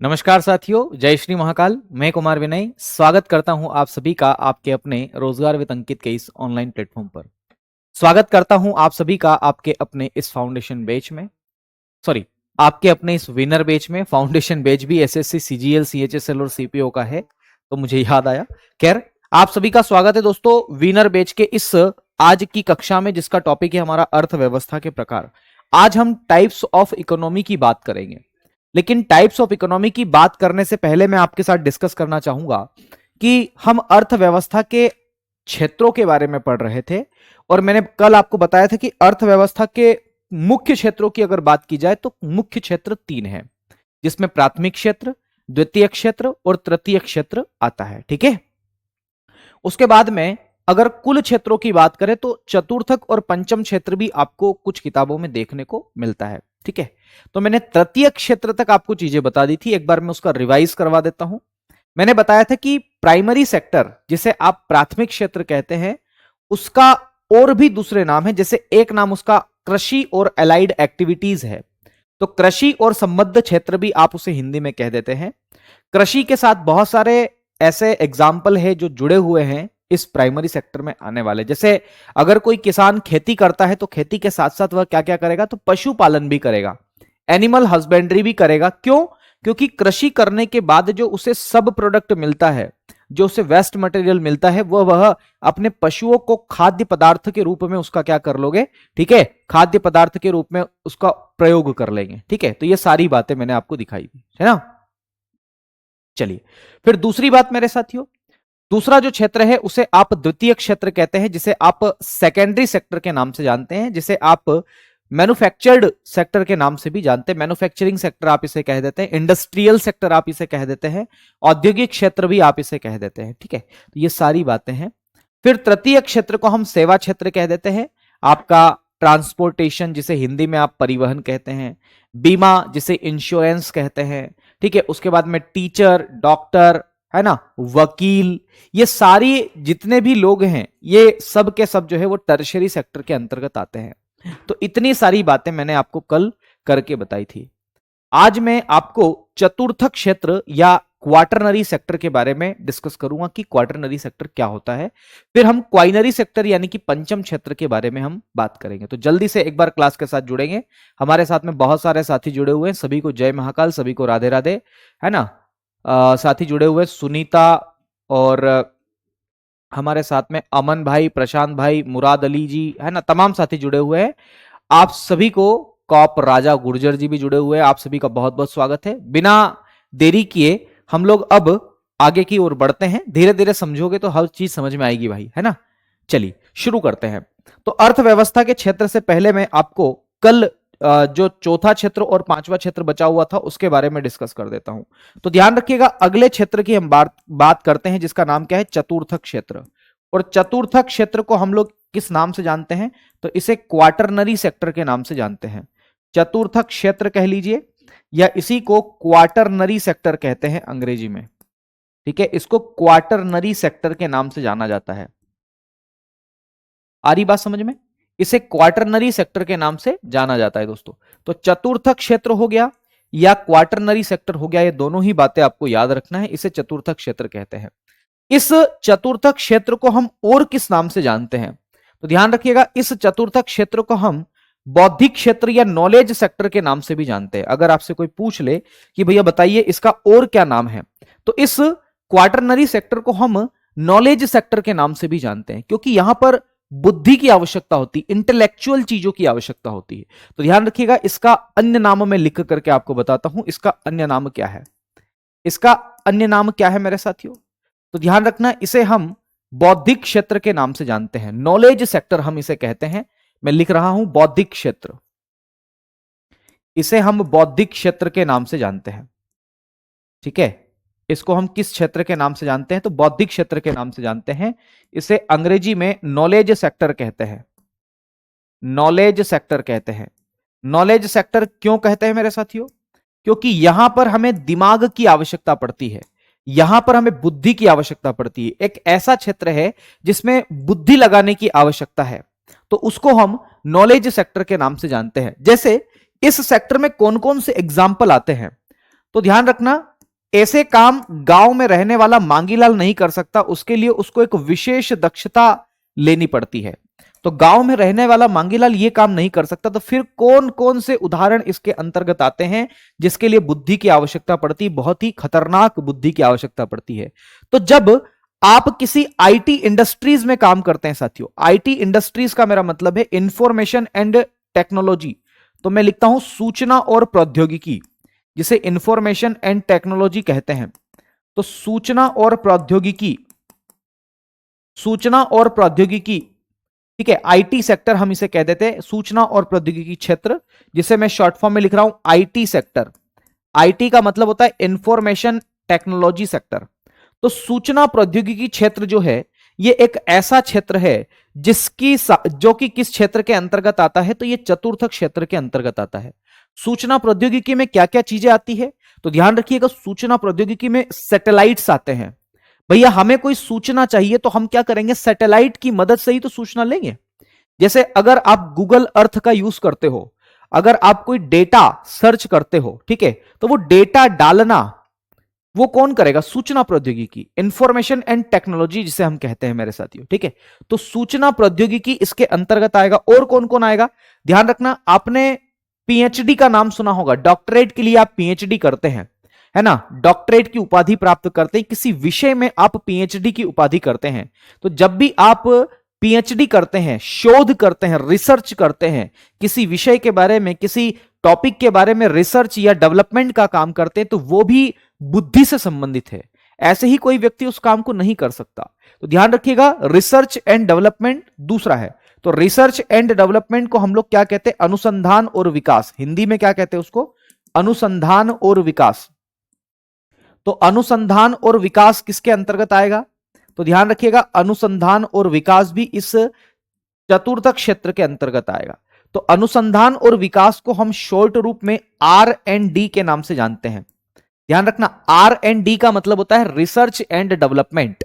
नमस्कार साथियों, जय श्री महाकाल। मैं कुमार विनय स्वागत करता हूं आप सभी का आपके अपने रोजगार विद अंकित के इस ऑनलाइन प्लेटफॉर्म पर। स्वागत करता हूं आप सभी का आपके अपने इस फाउंडेशन बैच में, सॉरी आपके अपने इस विनर बैच में। फाउंडेशन बैच भी एसएससी सीजीएल सीएचएसएल और सीपीओ का है, तो मुझे याद आया। खैर, आप सभी का स्वागत है दोस्तों विनर बैच के इस आज की कक्षा में, जिसका टॉपिक है हमारा अर्थव्यवस्था के प्रकार। आज हम टाइप्स ऑफ इकोनॉमी की बात करेंगे, लेकिन टाइप्स ऑफ इकोनॉमी की बात करने से पहले मैं आपके साथ डिस्कस करना चाहूंगा कि हम अर्थव्यवस्था के क्षेत्रों के बारे में पढ़ रहे थे, और मैंने कल आपको बताया था कि अर्थव्यवस्था के मुख्य क्षेत्रों की अगर बात की जाए तो मुख्य क्षेत्र 3 है, जिसमें प्राथमिक क्षेत्र, द्वितीय क्षेत्र और तृतीय क्षेत्र आता है। ठीक है, उसके बाद में अगर कुल क्षेत्रों की बात करें तो चतुर्थक और पंचम क्षेत्र भी आपको कुछ किताबों में देखने को मिलता है। ठीक है, तो मैंने तृतीय क्षेत्र तक आपको चीजें बता दी थी, एक बार मैं उसका रिवाइज करवा देता हूं। मैंने बताया था कि प्राइमरी सेक्टर, जिसे आप प्राथमिक क्षेत्र कहते हैं, उसका और भी दूसरे नाम है। जैसे एक नाम उसका कृषि और एलाइड एक्टिविटीज है, तो कृषि और संबद्ध क्षेत्र भी आप उसे हिंदी में कह देते हैं। कृषि के साथ बहुत सारे ऐसे एग्जाम्पल है जो जुड़े हुए हैं इस प्राइमरी सेक्टर में आने वाले। जैसे अगर कोई किसान खेती करता है तो खेती के साथ साथ वह क्या क्या करेगा, तो पशुपालन भी करेगा, एनिमल हस्बेंड्री भी करेगा। क्यों? क्योंकि कृषि करने के बाद जो उसे सब प्रोडक्ट मिलता है, जो उसे वेस्ट मटेरियल मिलता है, वह अपने पशुओं को खाद्य पदार्थ के रूप में उसका क्या कर लोगे, ठीक है, खाद्य पदार्थ के रूप में उसका प्रयोग कर लेंगे। ठीक है, तो ये सारी बातें मैंने आपको दिखाई दी है ना। चलिए, फिर दूसरी बात मेरे साथियों, दूसरा जो क्षेत्र है उसे आप द्वितीय क्षेत्र कहते हैं, जिसे आप सेकेंडरी सेक्टर के नाम से जानते हैं, जिसे आप मैन्युफैक्चर्ड सेक्टर के नाम से भी जानते हैं। मैन्युफैक्चरिंग सेक्टर आप इसे कह देते हैं, इंडस्ट्रियल सेक्टर आप इसे कह देते हैं, औद्योगिक क्षेत्र भी आप इसे कह देते हैं। ठीक है, तो ये सारी बातें हैं। फिर तृतीय क्षेत्र को हम सेवा क्षेत्र कह देते हैं। आपका ट्रांसपोर्टेशन, जिसे हिंदी में आप परिवहन कहते हैं, बीमा जिसे इंश्योरेंस कहते हैं, ठीक है, उसके बाद में टीचर, डॉक्टर, है ना, वकील, ये सारी जितने भी लोग हैं ये सब के सब जो है वो टर्शियरी सेक्टर के अंतर्गत आते हैं। तो इतनी सारी बातें मैंने आपको कल करके बताई थी। आज मैं आपको चतुर्थक क्षेत्र या क्वार्टरनरी सेक्टर के बारे में डिस्कस करूंगा कि क्वार्टरनरी सेक्टर क्या होता है। फिर हम क्वाइनरी सेक्टर यानी कि पंचम क्षेत्र के बारे में हम बात करेंगे। तो जल्दी से एक बार क्लास के साथ जुड़ेंगे। हमारे साथ में बहुत सारे साथी जुड़े हुए हैं, सभी को जय महाकाल, सभी को राधे राधे, है ना। साथी जुड़े हुए सुनीता, और हमारे साथ में अमन भाई, प्रशांत भाई, मुराद अली जी, है ना, तमाम साथी जुड़े हुए हैं। आप सभी को, कॉप राजा गुर्जर जी भी जुड़े हुए हैं, आप सभी का बहुत बहुत स्वागत है। बिना देरी किए हम लोग अब आगे की ओर बढ़ते हैं। धीरे धीरे समझोगे तो हर चीज समझ में आएगी भाई, है ना। चलिए शुरू करते हैं। तो अर्थव्यवस्था के क्षेत्र से पहले मैं आपको कल जो चौथा क्षेत्र और पांचवा क्षेत्र बचा हुआ था उसके बारे में डिस्कस कर देता हूं। तो ध्यान रखिएगा, अगले क्षेत्र की हम बात करते हैं, जिसका नाम क्या है, चतुर्थक क्षेत्र। और चतुर्थक क्षेत्र को हम लोग किस नाम से जानते हैं, तो इसे क्वार्टरनरी सेक्टर के नाम से जानते हैं। चतुर्थक क्षेत्र कह लीजिए, या इसी को क्वार्टरनरी सेक्टर कहते हैं अंग्रेजी में। ठीक है, इसको क्वार्टरनरी सेक्टर के नाम से जाना जाता है। आ रही बात समझ में? इसे क्वार्टरनरी सेक्टर के नाम से जाना जाता है दोस्तों। तो चतुर्थक क्षेत्र हो गया या क्वार्टरनरी सेक्टर हो गया, ये दोनों ही बातें आपको याद रखना है। इसे चतुर्थक क्षेत्र कहते हैं। इस चतुर्थक क्षेत्र को हम और किस नाम से जानते हैं, तो ध्यान रखिएगा, इस चतुर्थक क्षेत्र को हम बौद्धिक क्षेत्र या नॉलेज सेक्टर के नाम से भी जानते हैं। अगर आपसे कोई पूछ ले कि भैया बताइए इसका और क्या नाम है, तो इस क्वार्टरनरी सेक्टर को हम नॉलेज सेक्टर के नाम से भी जानते हैं, क्योंकि यहां पर बुद्धि की आवश्यकता होती है, इंटेलेक्चुअल चीजों की आवश्यकता होती है। तो ध्यान रखिएगा, इसका अन्य नाम मैं लिख करके आपको बताता हूं। इसका अन्य नाम क्या है, इसका अन्य नाम क्या है मेरे साथियों, तो ध्यान रखना, इसे हम बौद्धिक क्षेत्र के नाम से जानते हैं। नॉलेज सेक्टर हम इसे कहते हैं। मैं लिख रहा हूं बौद्धिक क्षेत्र, इसे हम बौद्धिक क्षेत्र के नाम से जानते हैं। ठीक है, इसको हम किस क्षेत्र के नाम से जानते हैं, तो बौद्धिक क्षेत्र के नाम से जानते हैं। इसे अंग्रेजी में नॉलेज सेक्टर कहते हैं। नॉलेज सेक्टर कहते हैं। नॉलेज सेक्टर क्यों कहते हैं मेरे साथियों, क्योंकि यहां पर हमें दिमाग की आवश्यकता पड़ती है, यहां पर हमें बुद्धि की आवश्यकता पड़ती है। एक ऐसा क्षेत्र है जिसमें बुद्धि लगाने की आवश्यकता है, तो उसको हम नॉलेज सेक्टर के नाम से जानते हैं। जैसे इस सेक्टर में कौन कौन से एग्जाम्पल आते हैं, तो ध्यान रखना, ऐसे काम गांव में रहने वाला मांगीलाल नहीं कर सकता, उसके लिए उसको एक विशेष दक्षता लेनी पड़ती है। तो गांव में रहने वाला मांगीलाल ये काम नहीं कर सकता, तो फिर कौन कौन से उदाहरण इसके अंतर्गत आते हैं जिसके लिए बुद्धि की आवश्यकता पड़ती, बहुत ही खतरनाक बुद्धि की आवश्यकता पड़ती है। तो जब आप किसी आईटी इंडस्ट्रीज में काम करते हैं साथियों, आईटी इंडस्ट्रीज का मेरा मतलब है इंफॉर्मेशन एंड टेक्नोलॉजी, तो मैं लिखता हूं सूचना और प्रौद्योगिकी, जिसे इंफॉर्मेशन एंड टेक्नोलॉजी कहते हैं। तो सूचना और प्रौद्योगिकी, सूचना और प्रौद्योगिकी, ठीक है, आईटी सेक्टर हम इसे कह देते हैं, सूचना और प्रौद्योगिकी क्षेत्र, जिसे मैं शॉर्ट फॉर्म में लिख रहा हूं आईटी सेक्टर। आईटी का मतलब होता है इंफॉर्मेशन टेक्नोलॉजी सेक्टर। तो सूचना प्रौद्योगिकी क्षेत्र जो है, ये एक ऐसा क्षेत्र है जिसकी जो कि किस क्षेत्र के अंतर्गत आता है, तो ये चतुर्थ क्षेत्र के अंतर्गत आता है। सूचना प्रौद्योगिकी में क्या क्या चीजें आती है, तो ध्यान रखिएगा, सूचना प्रौद्योगिकी में सैटेलाइट्स आते हैं। भैया हमें कोई सूचना चाहिए तो हम क्या करेंगे, सैटेलाइट की मदद से ही तो सूचना लेंगे। जैसे अगर आप गूगल अर्थ का यूज करते हो, अगर आप कोई डेटा सर्च करते हो, ठीक है, तो वो डेटा डालना वो कौन करेगा, सूचना प्रौद्योगिकी, इंफॉर्मेशन एंड टेक्नोलॉजी जिसे हम कहते हैं मेरे साथियों, ठीक है। तो सूचना प्रौद्योगिकी इसके अंतर्गत आएगा। और कौन कौन आएगा, ध्यान रखना, आपने पीएचडी का नाम सुना होगा, डॉक्टरेट के लिए आप पीएचडी करते हैं, है ना, डॉक्टरेट की उपाधि प्राप्त करते हैं, किसी विषय में आप पीएचडी की उपाधि करते हैं। तो जब भी आप पीएचडी करते हैं, शोध करते हैं, रिसर्च करते हैं, किसी विषय के बारे में, किसी टॉपिक के बारे में रिसर्च या डेवलपमेंट का काम करते हैं, तो वो भी बुद्धि से संबंधित है। ऐसे ही कोई व्यक्ति उस काम को नहीं कर सकता। तो ध्यान रखिएगा, रिसर्च एंड डेवलपमेंट दूसरा है। तो रिसर्च एंड डेवलपमेंट को हम लोग क्या कहते हैं, अनुसंधान और विकास, हिंदी में क्या कहते हैं उसको, अनुसंधान और विकास। तो अनुसंधान और विकास किसके अंतर्गत आएगा, तो ध्यान रखिएगा, अनुसंधान और विकास भी इस चतुर्थ क्षेत्र के अंतर्गत आएगा। तो अनुसंधान और विकास को हम शॉर्ट रूप में R&D के नाम से जानते हैं। ध्यान रखना, R&D का मतलब होता है रिसर्च एंड डेवलपमेंट।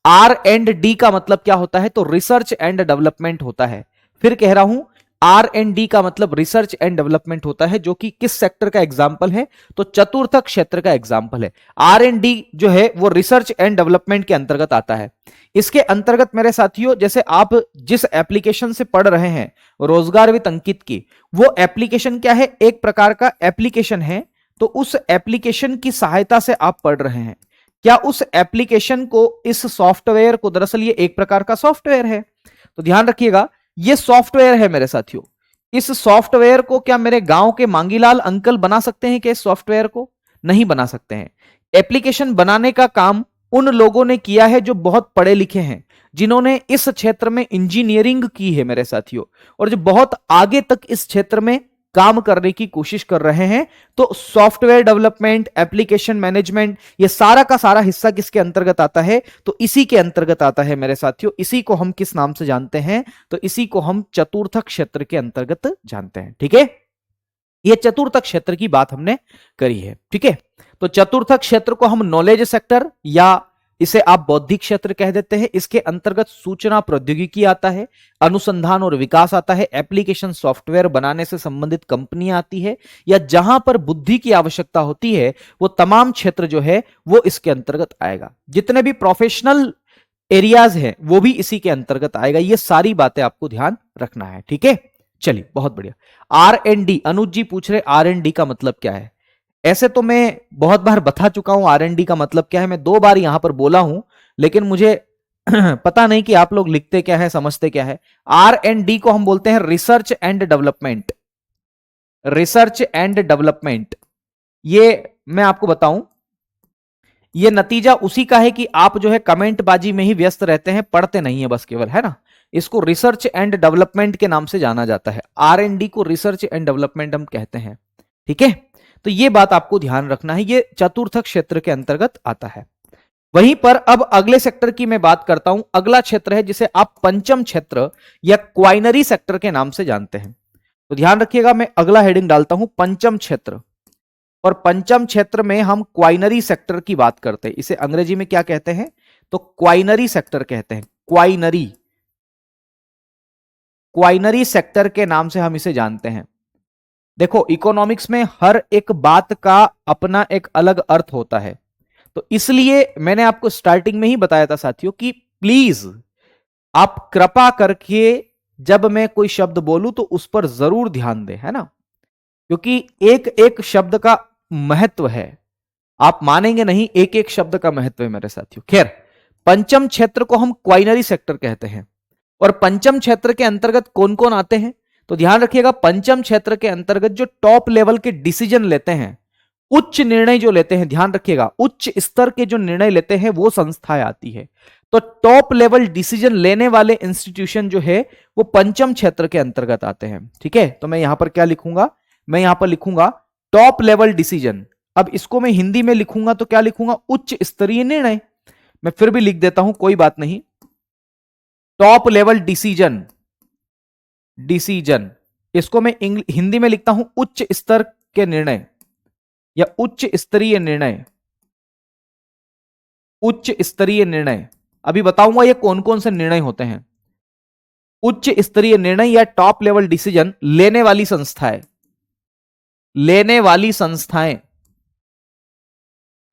R&D का मतलब क्या होता है, तो रिसर्च एंड डेवलपमेंट होता है। फिर कह रहा हूं, R&D का मतलब रिसर्च एंड डेवलपमेंट होता है, जो कि किस सेक्टर का एग्जाम्पल है, तो चतुर्थ क्षेत्र का एग्जाम्पल है। R&D जो है वो रिसर्च एंड डेवलपमेंट के अंतर्गत आता है। इसके अंतर्गत मेरे साथियों, जैसे आप जिस एप्लीकेशन से पढ़ रहे हैं रोजगार विद अंकित की, वो एप्लीकेशन क्या है, एक प्रकार का एप्लीकेशन है। तो उस एप्लीकेशन की सहायता से आप पढ़ रहे हैं, क्या उस एप्लीकेशन को, इस सॉफ्टवेयर को, दरअसल ये एक प्रकार का सॉफ्टवेयर है। तो ध्यान रखिएगा, ये सॉफ्टवेयर है मेरे साथियों। इस सॉफ्टवेयर को क्या मेरे गांव के मांगीलाल अंकल बना सकते हैं क्या, इस सॉफ्टवेयर को नहीं बना सकते हैं। एप्लीकेशन बनाने का काम उन लोगों ने किया है जो बहुत पढ़े लिखे हैं, जिन्होंने इस क्षेत्र में इंजीनियरिंग की है मेरे साथियों, और जो बहुत आगे तक इस क्षेत्र में काम करने की कोशिश कर रहे हैं। तो सॉफ्टवेयर डेवलपमेंट, एप्लीकेशन मैनेजमेंट, ये सारा का सारा हिस्सा किसके अंतर्गत आता है, तो इसी के अंतर्गत आता है मेरे साथियों। इसी को हम किस नाम से जानते हैं, तो इसी को हम चतुर्थ क्षेत्र के अंतर्गत जानते हैं, ठीक है। ये चतुर्थ क्षेत्र की बात हमने करी है, ठीक है। तो चतुर्थ क्षेत्र को हम नॉलेज सेक्टर या इसे आप बौद्धिक क्षेत्र कह देते हैं। इसके अंतर्गत सूचना प्रौद्योगिकी आता है, अनुसंधान और विकास आता है, एप्लीकेशन सॉफ्टवेयर बनाने से संबंधित कंपनियां आती है, या जहां पर बुद्धि की आवश्यकता होती है वो तमाम क्षेत्र जो है वो इसके अंतर्गत आएगा। जितने भी प्रोफेशनल एरियाज हैं वो भी इसी के अंतर्गत आएगा। ये सारी बातें आपको ध्यान रखना है, ठीक है। चलिए, बहुत बढ़िया। R&D, अनुज जी पूछ रहे R&D का मतलब क्या है। ऐसे तो मैं बहुत बार बता चुका हूं R&D का मतलब क्या है, मैं 2 बार यहां पर बोला हूं, लेकिन मुझे पता नहीं कि आप लोग लिखते क्या है, समझते क्या है। R&D को हम बोलते हैं research and development. Research and development, ये मैं आपको बताऊं, ये नतीजा उसी का है कि आप जो है कमेंट बाजी में ही व्यस्त रहते हैं, पढ़ते नहीं है बस केवल, है ना। इसको रिसर्च एंड डेवलपमेंट के नाम से जाना जाता है। R&D को रिसर्च एंड डेवलपमेंट हम कहते हैं, ठीक है। तो ये बात आपको ध्यान रखना है, ये चतुर्थ क्षेत्र के अंतर्गत आता है। वहीं पर अब अगले सेक्टर की मैं बात करता हूं। अगला क्षेत्र है जिसे आप पंचम क्षेत्र या क्वाइनरी सेक्टर के नाम से जानते हैं। तो ध्यान रखिएगा, मैं अगला हेडिंग डालता हूं पंचम क्षेत्र, और पंचम क्षेत्र में हम क्वाइनरी सेक्टर की बात करते हैं। इसे अंग्रेजी में क्या कहते हैं, तो क्वाइनरी सेक्टर कहते हैं। क्वाइनरी, क्वाइनरी सेक्टर के नाम से हम इसे जानते हैं। देखो इकोनॉमिक्स में हर एक बात का अपना एक अलग अर्थ होता है, तो इसलिए मैंने आपको स्टार्टिंग में ही बताया था साथियों कि प्लीज आप कृपा करके जब मैं कोई शब्द बोलूं तो उस पर जरूर ध्यान दें, है ना, क्योंकि एक एक शब्द का महत्व है। आप मानेंगे नहीं, एक एक शब्द का महत्व है मेरे साथियों। खैर, पंचम क्षेत्र को हम क्वाइनरी सेक्टर कहते हैं, और पंचम क्षेत्र के अंतर्गत कौन कौन आते हैं, तो ध्यान रखिएगा, पंचम क्षेत्र के अंतर्गत जो टॉप लेवल के डिसीजन लेते हैं, उच्च निर्णय जो लेते हैं, ध्यान रखिएगा, उच्च स्तर के जो निर्णय लेते हैं वो संस्थाएं आती है। तो टॉप लेवल डिसीजन लेने वाले इंस्टीट्यूशन जो है वो पंचम क्षेत्र के अंतर्गत आते हैं। ठीक है, तो मैं यहां पर क्या लिखूंगा, मैं यहां पर लिखूंगा टॉप लेवल डिसीजन। अब इसको मैं हिंदी में लिखूंगा तो क्या लिखूंगा, उच्च स्तरीय निर्णय। मैं फिर भी लिख देता हूं, कोई बात नहीं, टॉप लेवल डिसीजन, डिसीजन, इसको मैं हिंदी में लिखता हूं उच्च स्तर के निर्णय या उच्च स्तरीय निर्णय, उच्च स्तरीय निर्णय। अभी बताऊंगा ये कौन कौन से निर्णय होते हैं। उच्च स्तरीय निर्णय या टॉप लेवल डिसीजन लेने वाली संस्थाएं, लेने वाली संस्थाएं,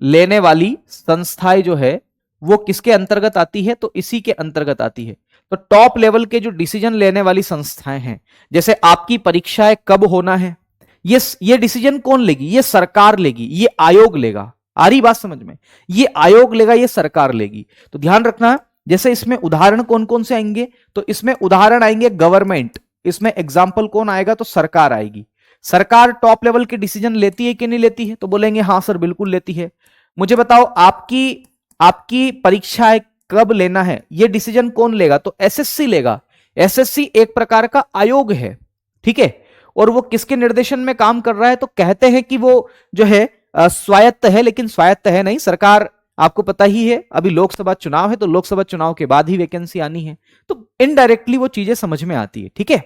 लेने वाली संस्थाएं जो है वो किसके अंतर्गत आती है, तो इसी के अंतर्गत आती है। तो टॉप लेवल के जो डिसीजन लेने वाली संस्थाएं हैं, जैसे आपकी परीक्षाएं कब होना है, ये डिसीजन कौन लेगी, ये सरकार लेगी, ये आयोग लेगा। आ रही बात समझ में, ये आयोग लेगा, ये सरकार लेगी। तो ध्यान रखना, जैसे इसमें उदाहरण कौन कौन से आएंगे, तो इसमें उदाहरण आएंगे गवर्नमेंट, इसमें एग्जाम्पल कौन आएगा, तो सरकार आएगी। सरकार टॉप लेवल के डिसीजन लेती है कि नहीं लेती है, तो बोलेंगे हाँ सर बिल्कुल लेती है। मुझे बताओ आपकी आपकी परीक्षाएं कब लेना है, ये डिसीजन कौन लेगा, तो एसएससी लेगा। एसएससी एक प्रकार का आयोग है, ठीक है, और वो किसके निर्देशन में काम कर रहा है, तो कहते हैं कि वो जो है स्वायत्त है, लेकिन स्वायत्त है नहीं। सरकार, आपको पता ही है अभी लोकसभा चुनाव है, तो लोकसभा चुनाव के बाद ही वैकेंसी आनी है, तो इनडायरेक्टली वो चीजें समझ में आती है। ठीक है,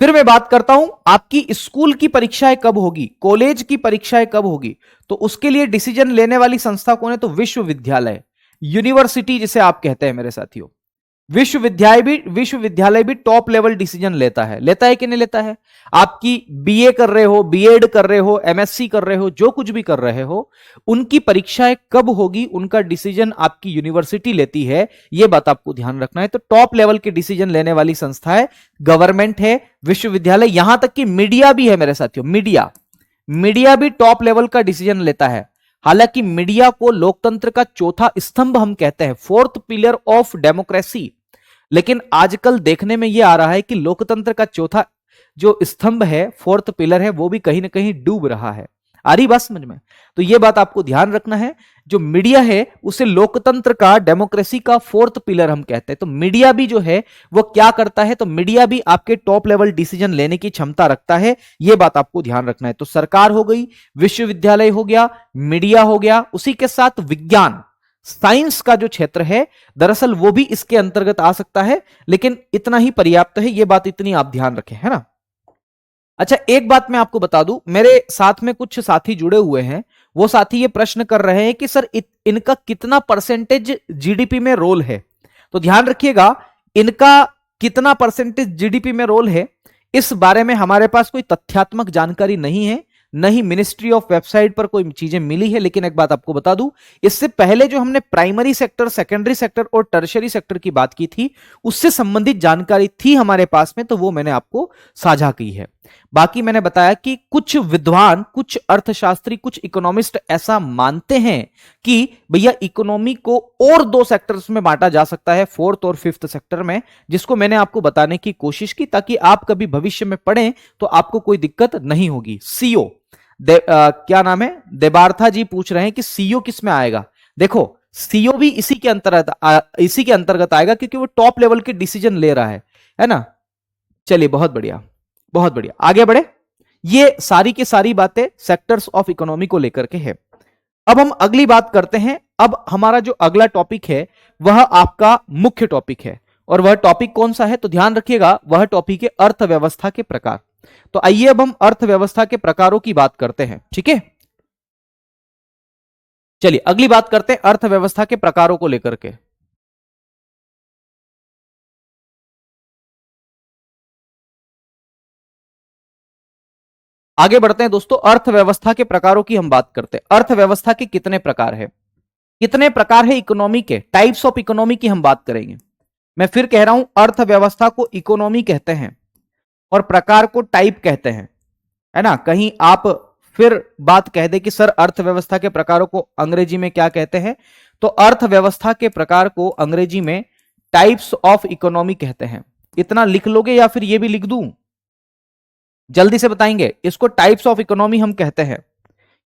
फिर मैं बात करता हूं आपकी स्कूल की परीक्षाएं कब होगी, कॉलेज की परीक्षाएं कब होगी, तो उसके लिए डिसीजन लेने वाली संस्था कौन है, तो विश्वविद्यालय, यूनिवर्सिटी जिसे आप कहते हैं मेरे साथियों। विश्वविद्यालय भी टॉप लेवल डिसीजन लेता है कि नहीं लेता है। आपकी बीए कर रहे हो, बीएड कर रहे हो, एमएससी कर रहे हो, जो कुछ भी कर रहे हो, उनकी परीक्षाएं कब होगी, उनका डिसीजन आपकी यूनिवर्सिटी लेती है, यह बात आपको ध्यान रखना है। तो टॉप लेवल के डिसीजन लेने वाली संस्था है गवर्नमेंट है, विश्वविद्यालय, यहां तक कि मीडिया भी है मेरे साथियों। मीडिया भी टॉप लेवल का डिसीजन लेता है। हालांकि मीडिया को लोकतंत्र का चौथा स्तंभ हम कहते हैं, फोर्थ पिलर ऑफ डेमोक्रेसी, लेकिन आजकल देखने में यह आ रहा है कि लोकतंत्र का चौथा जो स्तंभ है, फोर्थ पिलर है, वो भी कहीं ना कहीं डूब रहा है। आ रही बात समझ में, तो यह बात आपको ध्यान रखना है। जो मीडिया है उसे लोकतंत्र का, डेमोक्रेसी का फोर्थ पिलर हम कहते हैं। तो मीडिया भी जो है वो क्या करता है, तो मीडिया भी आपके टॉप लेवल डिसीजन लेने की क्षमता रखता है, यह बात आपको ध्यान रखना है। तो सरकार हो गई, विश्वविद्यालय हो गया, मीडिया हो गया, उसी के साथ विज्ञान, साइंस का जो क्षेत्र है दरअसल वो भी इसके अंतर्गत आ सकता है, लेकिन इतना ही पर्याप्त है, ये बात इतनी आप ध्यान रखें, है ना। अच्छा, एक बात मैं आपको बता दूं, मेरे साथ में कुछ साथी जुड़े हुए हैं, वो साथी ये प्रश्न कर रहे हैं कि सर इनका कितना परसेंटेज जीडीपी में रोल है। तो ध्यान रखिएगा, इनका कितना परसेंटेज जीडीपी में रोल है, इस बारे में हमारे पास कोई तथ्यात्मक जानकारी नहीं है, नहीं मिनिस्ट्री ऑफ वेबसाइट पर कोई चीजें मिली है। लेकिन एक बात आपको बता दूं, इससे पहले जो हमने प्राइमरी सेक्टर, सेकेंडरी सेक्टर और टर्शियरी सेक्टर की बात की थी, उससे संबंधित जानकारी थी हमारे पास में, तो वो मैंने आपको साझा की है। बाकी मैंने बताया कि कुछ विद्वान, कुछ अर्थशास्त्री, कुछ इकोनॉमिस्ट ऐसा मानते हैं कि भैया इकोनॉमी को और दो सेक्टर्स में बांटा जा सकता है, फोर्थ और फिफ्थ सेक्टर में, जिसको मैंने आपको बताने की कोशिश की ताकि आप कभी भविष्य में पढ़ें तो आपको कोई दिक्कत नहीं होगी। सीओ क्या नाम है, देबार्था जी पूछ रहे हैं कि सीओ किस में आएगा। देखो, सीओ भी इसी के अंतर्गत आएगा, क्योंकि वो टॉप लेवल के डिसीजन ले रहा है ना। चलिए, बहुत बढ़िया, बहुत बढ़िया, आगे बढ़े। ये सारी की सारी बातें सेक्टर्स ऑफ इकोनॉमी को लेकर के है। अब हम अगली बात करते हैं। अब हमारा जो अगला टॉपिक है वह आपका मुख्य टॉपिक है, और वह टॉपिक कौन सा है, तो ध्यान रखिएगा, वह टॉपिक है अर्थव्यवस्था के प्रकार। तो आइए अब हम अर्थव्यवस्था के प्रकारों की बात करते हैं। ठीक है, चलिए अगली बात करते हैं अर्थव्यवस्था के प्रकारों को लेकर के। आगे बढ़ते हैं दोस्तों, अर्थव्यवस्था के प्रकारों की हम बात करते हैं। अर्थव्यवस्था के कितने प्रकार है, कितने प्रकार है इकोनॉमी के, टाइप्स ऑफ इकोनॉमी की हम बात करेंगे। मैं फिर कह रहा हूं, अर्थव्यवस्था को इकोनॉमी कहते हैं और प्रकार को टाइप कहते हैं, है ना। कहीं आप फिर बात कह दे कि सर अर्थव्यवस्था के प्रकारों को अंग्रेजी में क्या कहते हैं, तो अर्थव्यवस्था के प्रकार को अंग्रेजी में टाइप्स ऑफ इकोनॉमी कहते हैं। इतना लिख लोगे या फिर ये भी लिख दूं, जल्दी से बताएंगे। इसको टाइप्स ऑफ इकोनॉमी हम कहते हैं।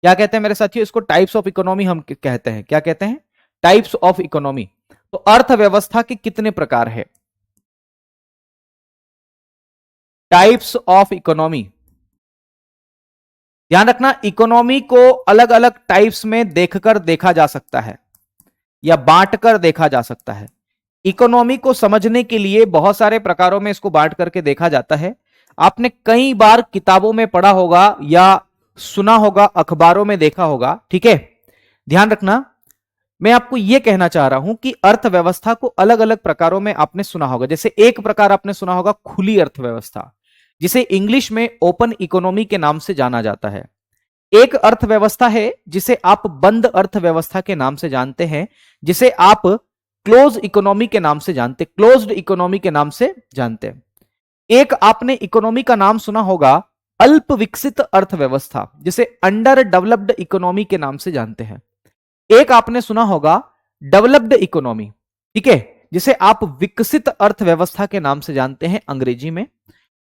क्या कहते हैं मेरे साथियों, इसको टाइप्स ऑफ इकोनॉमी हम कहते हैं। क्या कहते हैं, टाइप्स ऑफ इकोनॉमी। तो अर्थव्यवस्था के कितने प्रकार है, टाइप्स ऑफ इकोनॉमी। ध्यान रखना, इकोनॉमी को अलग अलग टाइप्स में देखकर देखा जा सकता है या बांटकर देखा जा सकता है। इकोनॉमी को समझने के लिए बहुत सारे प्रकारों में इसको बांट करके देखा जाता है। आपने कई बार किताबों में पढ़ा होगा या सुना होगा, अखबारों में देखा होगा, ठीक है। ध्यान रखना, मैं आपको यह कहना चाह रहा हूं कि अर्थव्यवस्था को अलग अलग प्रकारों में आपने सुना होगा। जैसे एक प्रकार आपने सुना होगा खुली अर्थव्यवस्था, जिसे इंग्लिश में ओपन इकोनॉमी के नाम से जाना जाता है। एक अर्थव्यवस्था है जिसे आप बंद अर्थव्यवस्था के नाम से जानते हैं, जिसे आप क्लोज इकोनॉमी के नाम से जानते, क्लोज्ड इकोनॉमी के नाम से जानते हैं। एक आपने इकोनॉमी का नाम सुना होगा अल्प विकसित अर्थव्यवस्था, जिसे अंडर डेवलप्ड इकोनॉमी के नाम से जानते हैं। एक आपने सुना होगा डेवलप्ड इकोनॉमी, ठीक है, जिसे आप विकसित अर्थव्यवस्था के नाम से जानते हैं अंग्रेजी में।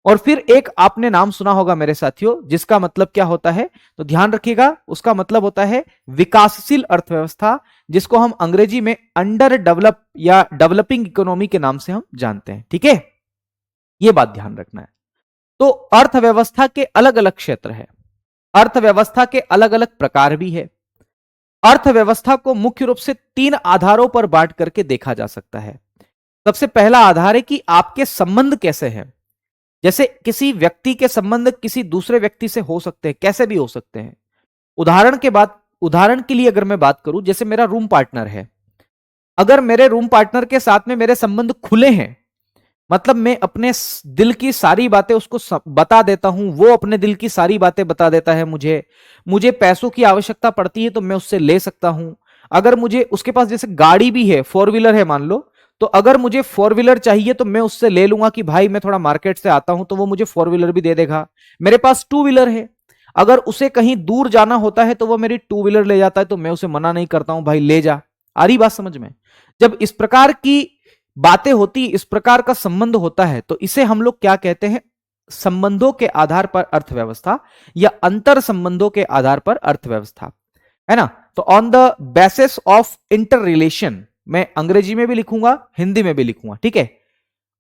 और फिर एक आपने नाम सुना होगा मेरे साथियों, जिसका मतलब क्या होता है, तो ध्यान रखिएगा, उसका मतलब होता है विकासशील अर्थव्यवस्था, जिसको हम अंग्रेजी में अंडर डेवलप या डेवलपिंग इकोनॉमी के नाम से हम जानते हैं, ठीक है। यह बात ध्यान रखना है। तो अर्थव्यवस्था के अलग अलग क्षेत्र है, अर्थव्यवस्था के अलग अलग प्रकार भी है। अर्थव्यवस्था को मुख्य रूप से 3 आधारों पर बांट करके देखा जा सकता है। सबसे पहला आधार है कि आपके संबंध कैसे हैं। जैसे किसी व्यक्ति के संबंध किसी दूसरे व्यक्ति से हो सकते हैं, कैसे भी हो सकते हैं। उदाहरण के लिए अगर मैं बात करूं, जैसे मेरा रूम पार्टनर है, अगर मेरे रूम पार्टनर के साथ में मेरे संबंध खुले हैं, मतलब मैं अपने दिल की सारी बातें उसको बता देता हूं, वो अपने दिल की सारी बातें बता देता है मुझे पैसों की आवश्यकता पड़ती है तो मैं उससे ले सकता हूं। अगर मुझे उसके पास जैसे गाड़ी भी है, 4 व्हीलर है मान लो, तो अगर मुझे 4 व्हीलर चाहिए तो मैं उससे ले लूंगा कि भाई मैं थोड़ा मार्केट से आता हूं, तो वो मुझे 4 व्हीलर भी दे देगा। मेरे पास 2 व्हीलर है, अगर उसे कहीं दूर जाना होता है तो वो मेरी 2 व्हीलर ले जाता है, तो मैं उसे मना नहीं करता हूं, भाई ले जा। आ रही बात समझ में। जब इस प्रकार की बातें होती, इस प्रकार का संबंध होता है, तो इसे हम लोग क्या कहते हैं, संबंधों के आधार पर अर्थव्यवस्था या अंतर संबंधों के आधार पर अर्थव्यवस्था, है ना। तो on the basis of inter relation, मैं अंग्रेजी में भी लिखूंगा, हिंदी में भी लिखूंगा, ठीक है।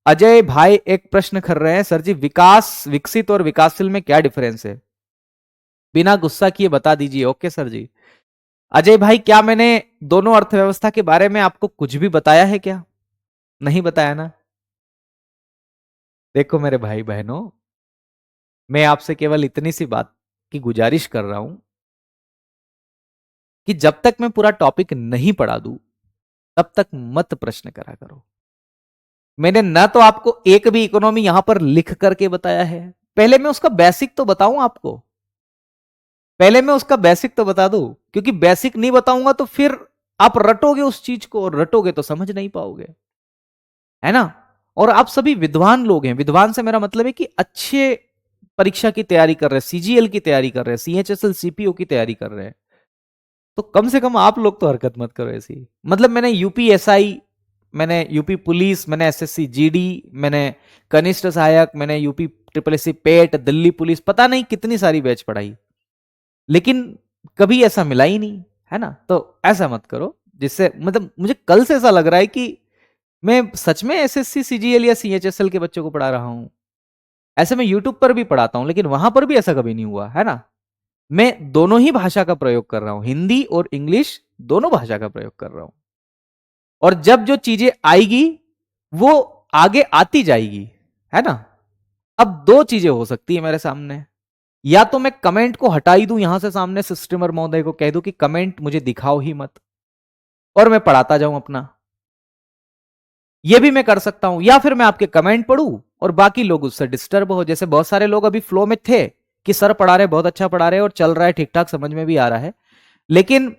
अजय भाई एक प्रश्न कर रहे हैं, सर जी विकसित और विकासशील में क्या डिफरेंस है, बिना गुस्सा किए बता दीजिए। ओके सर जी। अजय भाई, क्या मैंने दोनों अर्थव्यवस्था के बारे में आपको कुछ भी बताया है क्या, नहीं बताया ना। देखो मेरे भाई बहनों, मैं आपसे केवल इतनी सी बात की गुजारिश कर रहा हूं कि जब तक मैं पूरा टॉपिक नहीं पढ़ा दूं तब तक मत प्रश्न करा करो। मैंने ना तो आपको एक भी इकोनॉमी यहां पर लिख करके बताया है, पहले मैं उसका बेसिक तो बताऊं आपको, पहले मैं उसका बेसिक तो बता दूं, क्योंकि बेसिक नहीं बताऊंगा तो फिर आप रटोगे उस चीज को, और रटोगे तो समझ नहीं पाओगे, है ना। और आप सभी विद्वान लोग हैं, विद्वान से मेरा मतलब है कि अच्छे परीक्षा की तैयारी कर रहे हैं, सीजीएल की तैयारी कर रहे हैं, सीएचएसएल सीपीओ की तैयारी कर रहे हैं, तो कम से कम आप लोग तो हरकत मत करो ऐसी। मतलब मैंने यूपीएसआई, मैंने यूपी पुलिस, मैंने एसएससी जीडी, मैंने कनिष्ठ सहायक, मैंने यूपी ट्रिपल एससी पेट, दिल्ली पुलिस, पता नहीं कितनी सारी बैच पढ़ाई, लेकिन कभी ऐसा मिला ही नहीं, है ना। तो ऐसा मत करो, जिससे मतलब मुझे कल से ऐसा लग रहा है कि मैं सच में एसएससी सीजीएल या सीएचएसएल के बच्चों को पढ़ा रहा हूं। ऐसे मैं यूट्यूब पर भी पढ़ाता हूं, लेकिन वहां पर भी ऐसा कभी नहीं हुआ, है ना। मैं दोनों ही भाषा का प्रयोग कर रहा हूं, हिंदी और इंग्लिश दोनों भाषा का प्रयोग कर रहा हूं, और जब जो चीजें आएगी वो आगे आती जाएगी, है ना। अब 2 चीजें हो सकती है मेरे सामने, या तो मैं कमेंट को हटा ही दूं यहां से सामने से, स्ट्रीमर महोदय को कह दूं कि कमेंट मुझे दिखाओ ही मत, और मैं पढ़ाता जाऊं अपना, ये भी मैं कर सकता हूं। या फिर मैं आपके कमेंट पढ़ूं और बाकी लोग उससे डिस्टर्ब हो, जैसे बहुत सारे लोग अभी फ्लो में थे, कि सर पढ़ा रहे, बहुत अच्छा पढ़ा रहे और चल रहा है ठीक ठाक, समझ में भी आ रहा है, लेकिन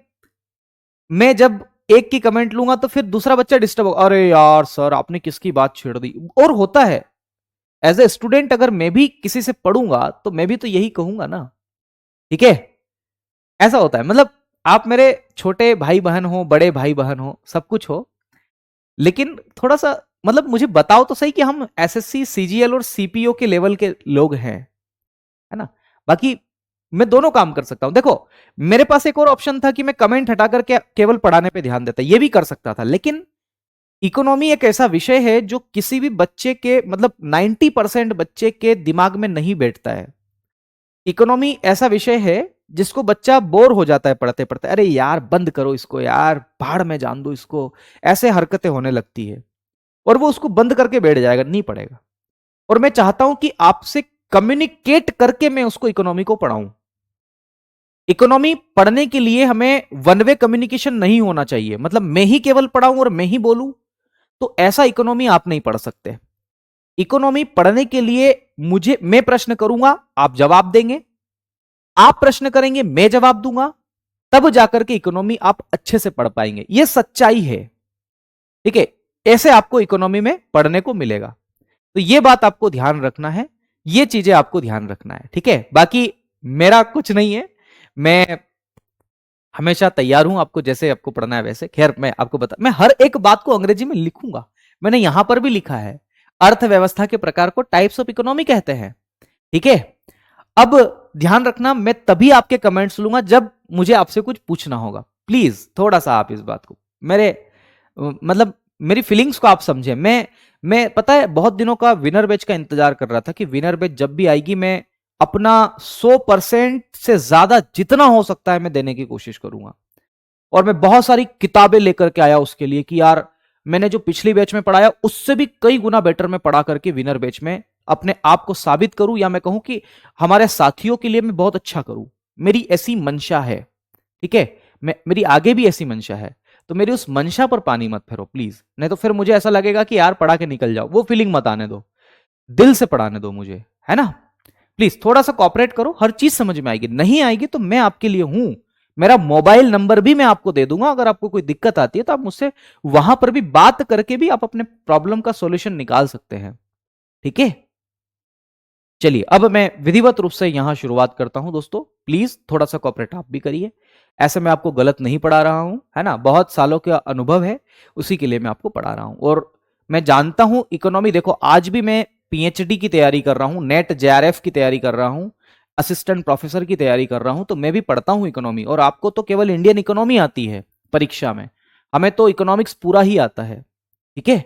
मैं जब एक की कमेंट लूंगा तो फिर दूसरा बच्चा डिस्टर्ब होगा, अरे यार सर आपने किसकी बात छेड़ दी। और होता है, एज ए स्टूडेंट अगर मैं भी किसी से पढ़ूंगा तो मैं भी तो यही कहूंगा ना, ठीक है। ऐसा होता है, मतलब आप मेरे छोटे भाई बहन हो, बड़े भाई बहन हो, सब कुछ हो, लेकिन थोड़ा सा मतलब मुझे बताओ तो सही कि हम एसएससी सीजीएल और सीपीओ के लेवल के लोग हैं, है ना। बाकी मैं दोनों काम कर सकता हूं। देखो मेरे पास एक और ऑप्शन था कि मैं कमेंट हटा करके केवल पढ़ाने पे ध्यान देता, ये भी कर सकता था, लेकिन इकोनॉमी एक ऐसा विषय है जो किसी भी बच्चे के मतलब 90% बच्चे के दिमाग में नहीं बैठता है। इकोनॉमी ऐसा विषय है जिसको बच्चा बोर हो जाता है पढ़ते पढ़ते, अरे यार बंद करो इसको यार, भाड़ में जान दो इसको, ऐसे हरकतें होने लगती है और वो उसको बंद करके बैठ जाएगा, नहीं पढ़ेगा। और मैं चाहता हूं कि आपसे कम्युनिकेट करके मैं उसको इकोनॉमी को पढ़ाऊं। इकोनॉमी पढ़ने के लिए हमें वन वे कम्युनिकेशन नहीं होना चाहिए, मतलब मैं ही केवल पढ़ाऊं और मैं ही बोलूं, तो ऐसा इकोनॉमी आप नहीं पढ़ सकते। इकोनॉमी पढ़ने के लिए मुझे, मैं प्रश्न करूंगा आप जवाब देंगे, आप प्रश्न करेंगे मैं जवाब दूंगा, तब जाकर के इकोनॉमी आप अच्छे से पढ़ पाएंगे। यह सच्चाई है, ठीक है। ऐसे आपको इकोनॉमी में पढ़ने को मिलेगा, तो यह बात आपको ध्यान रखना है, ये चीजें आपको ध्यान रखना है, ठीक है। बाकी मेरा कुछ नहीं है, मैं हमेशा तैयार हूं आपको जैसे आपको पढ़ना है वैसे। खैर मैं आपको बता, मैं हर एक बात को अंग्रेजी में लिखूंगा, मैंने यहां पर भी लिखा है, अर्थव्यवस्था के प्रकार को टाइप्स ऑफ इकोनॉमी कहते हैं, ठीक है। अब ध्यान रखना, मैं तभी आपके कमेंट्स लूंगा जब मुझे आपसे कुछ पूछना होगा। प्लीज थोड़ा सा आप इस बात को मेरे मतलब मेरी फीलिंग्स को आप समझे। मैं पता है बहुत दिनों का विनर बैच का इंतजार कर रहा था कि विनर बैच जब भी आएगी मैं अपना 100% से ज्यादा जितना हो सकता है मैं देने की कोशिश करूंगा। और मैं बहुत सारी किताबें लेकर के आया उसके लिए कि यार मैंने जो पिछली बैच में पढ़ाया उससे भी कई गुना बेटर मैं पढ़ा करके विनर बैच में अपने आप को साबित करूं, या मैं कहूं कि हमारे साथियों के लिए मैं बहुत अच्छा करूं। मेरी ऐसी मंशा है, ठीक है। मेरी आगे भी ऐसी मंशा है, तो मेरी उस मंशा पर पानी मत फेरो प्लीज, नहीं तो फिर मुझे ऐसा लगेगा कि यार पढ़ा के निकल जाओ, वो फीलिंग मत आने दो, दिल से पढ़ाने दो मुझे, है ना। प्लीज थोड़ा सा कॉपरेट करो, हर चीज समझ में आएगी, नहीं आएगी तो मैं आपके लिए हूं। मेरा मोबाइल नंबर भी मैं आपको दे दूंगा, अगर आपको कोई दिक्कत आती है तो आप मुझसे वहां पर भी बात करके भी आप अपने प्रॉब्लम का सॉल्यूशन निकाल सकते हैं, ठीक है। चलिए अब मैं विधिवत रूप से यहां शुरुआत करता हूं दोस्तों, प्लीज थोड़ा सा कॉपरेट आप भी करिए। ऐसे मैं आपको गलत नहीं पढ़ा रहा हूं, है ना, बहुत सालों का अनुभव है उसी के लिए मैं आपको पढ़ा रहा हूं। और मैं जानता हूं इकोनॉमी, देखो आज भी मैं पीएचडी की तैयारी कर रहा हूं, नेट जेआरएफ की तैयारी कर रहा हूं, असिस्टेंट प्रोफेसर की तैयारी कर रहा हूं, तो मैं भी पढ़ता हूं इकोनॉमी। और आपको तो केवल इंडियन इकोनॉमी आती है परीक्षा में, हमें तो इकोनॉमिक्स पूरा ही आता है, ठीक है।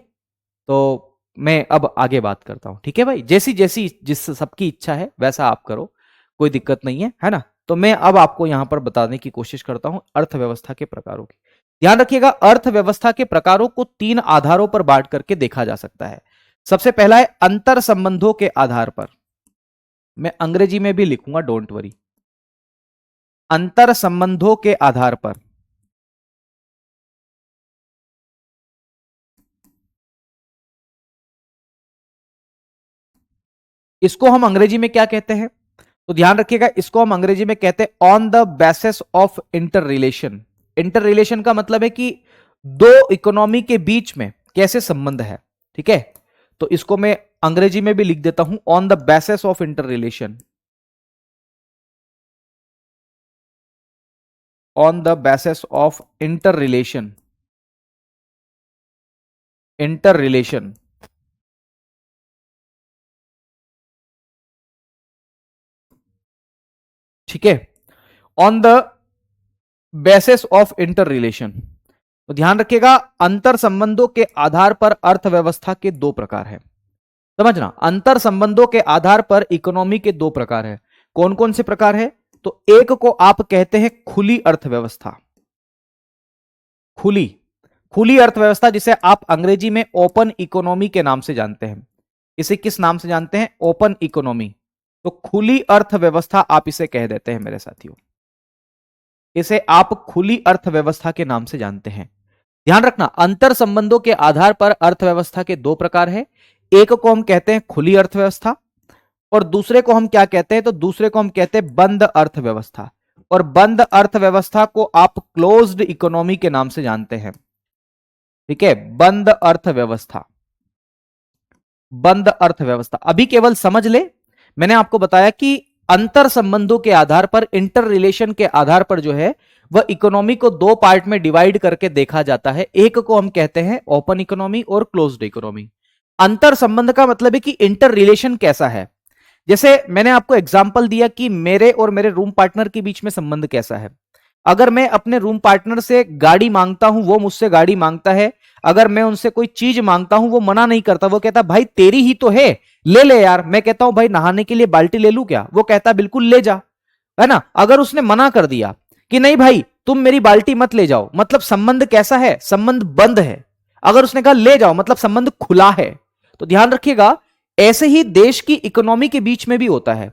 तो मैं अब आगे बात करता हूं, ठीक है भाई, जैसी जैसी जिस सबकी इच्छा है वैसा आप करो, कोई दिक्कत नहीं है ना। तो मैं अब आपको यहां पर बताने की कोशिश करता हूं अर्थव्यवस्था के प्रकारों की। ध्यान रखिएगा, अर्थव्यवस्था के प्रकारों को 3 आधारों पर बांट करके देखा जा सकता है। सबसे पहला है अंतर संबंधों के आधार पर, मैं अंग्रेजी में भी लिखूंगा डोंट वरी, अंतर संबंधों के आधार पर। इसको हम अंग्रेजी में क्या कहते हैं, तो ध्यान रखिएगा, इसको हम अंग्रेजी में कहते हैं on the basis of inter relation. Inter relation का मतलब है कि दो इकोनॉमी के बीच में कैसे संबंध है, ठीक है। तो इसको मैं अंग्रेजी में भी लिख देता हूं on the basis of inter relation, on the basis of inter relation, inter relation, ठीक है, on the basis of inter relation. तो ध्यान रखिएगा, अंतर संबंधों के आधार पर अर्थव्यवस्था के 2 प्रकार हैं। समझना, अंतर संबंधों के आधार पर इकोनॉमी के 2 प्रकार हैं। कौन कौन से प्रकार है, तो एक को आप कहते हैं खुली अर्थव्यवस्था, खुली, खुली अर्थव्यवस्था जिसे आप अंग्रेजी में ओपन इकोनॉमी के नाम से जानते हैं। इसे किस नाम से जानते हैं, ओपन इकोनॉमी। तो खुली अर्थव्यवस्था आप इसे कह देते हैं मेरे साथियों, इसे आप खुली अर्थव्यवस्था के नाम से जानते हैं। ध्यान रखना, अंतर संबंधों के आधार पर अर्थव्यवस्था के 2 प्रकार है, एक को हम कहते हैं खुली अर्थव्यवस्था और दूसरे को हम क्या कहते हैं, तो दूसरे को हम कहते हैं बंद अर्थव्यवस्था, और बंद अर्थव्यवस्था को आप क्लोज्ड इकोनॉमी के नाम से जानते हैं। ठीक है, बंद अर्थव्यवस्था, बंद अर्थव्यवस्था। अभी केवल समझ ले, मैंने आपको बताया कि अंतर संबंधों के आधार पर, इंटर रिलेशन के आधार पर जो है वह इकोनॉमी को दो पार्ट में डिवाइड करके देखा जाता है। एक को हम कहते हैं ओपन इकोनॉमी और क्लोज्ड इकोनॉमी। अंतर संबंध का मतलब है कि इंटर रिलेशन कैसा है। जैसे मैंने आपको एग्जांपल दिया कि मेरे और मेरे रूम पार्टनर के बीच में संबंध कैसा है। अगर मैं अपने रूम पार्टनर से गाड़ी मांगता हूं, वो मुझसे गाड़ी मांगता है। अगर मैं उनसे कोई चीज मांगता हूं, वो मना नहीं करता, वो कहता भाई तेरी ही तो है, ले ले यार। मैं कहता हूं भाई नहाने के लिए बाल्टी ले लूं क्या, वो कहता बिल्कुल ले जा, है ना। अगर उसने मना कर दिया कि नहीं भाई तुम मेरी बाल्टी मत ले जाओ, मतलब संबंध कैसा है, संबंध बंद है। अगर उसने कहा ले जाओ, मतलब संबंध खुला है। तो ध्यान रखिएगा, ऐसे ही देश की इकोनॉमी के बीच में भी होता है।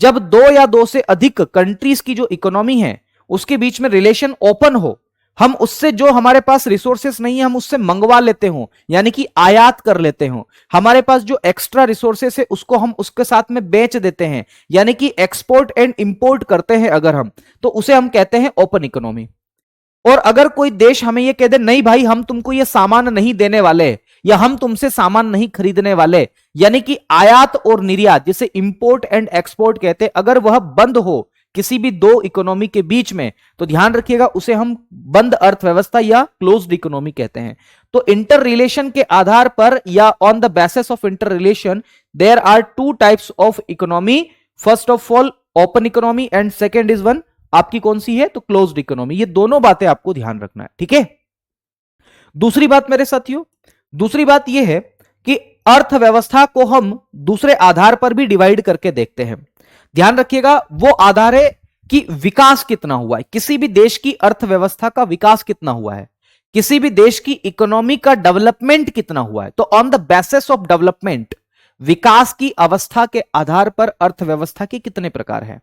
जब दो या दो से अधिक कंट्रीज की जो इकोनॉमी है उसके बीच में रिलेशन ओपन हो, हम उससे जो हमारे पास रिसोर्सेस नहीं है हम उससे मंगवा लेते हो, यानी कि आयात कर लेते हो। हमारे पास जो एक्स्ट्रा रिसोर्सेस है उसको हम उसके साथ में बेच देते हैं, यानी कि एक्सपोर्ट एंड इंपोर्ट करते हैं अगर हम, तो उसे हम कहते हैं ओपन इकोनॉमी। और अगर कोई देश हमें यह कह दे नहीं भाई हम तुमको ये सामान नहीं देने वाले, या हम तुमसे सामान नहीं खरीदने वाले, यानी कि आयात और निर्यात जिसे इंपोर्ट एंड एक्सपोर्ट कहते हैं, अगर वह बंद हो किसी भी दो इकोनॉमी के बीच में, तो ध्यान रखिएगा उसे हम बंद अर्थव्यवस्था या क्लोज्ड इकोनॉमी कहते हैं। तो इंटर रिलेशन के आधार पर या on the basis of inter relation there are two types of economy. First of all open economy and second is one आपकी कौन सी है, तो क्लोज्ड इकोनॉमी। ये दोनों बातें आपको ध्यान रखना है, ठीक है। दूसरी बात मेरे साथियों, दूसरी बात यह है कि अर्थव्यवस्था को हम दूसरे आधार पर भी डिवाइड करके देखते हैं। ध्यान रखिएगा, वो आधार है कि विकास कितना हुआ है, किसी भी देश की अर्थव्यवस्था का विकास कितना हुआ है, किसी भी देश की इकोनॉमी का डेवलपमेंट कितना हुआ है। तो on the basis of development, विकास की अवस्था के आधार पर अर्थव्यवस्था के कितने प्रकार हैं।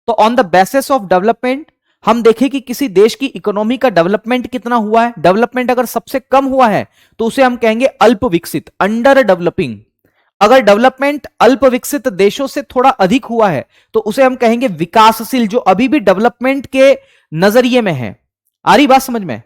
तो on the basis of development हम देखें कि किसी देश की इकोनॉमी का डेवलपमेंट कितना हुआ है। डेवलपमेंट अगर सबसे कम हुआ है तो उसे हम कहेंगे अल्प विकसित, अंडर डेवलपिंग। अगर डेवलपमेंट अल्प विकसित देशों से थोड़ा अधिक हुआ है तो उसे हम कहेंगे विकासशील, जो अभी भी डेवलपमेंट के नजरिए में है। आ रही बात समझ में।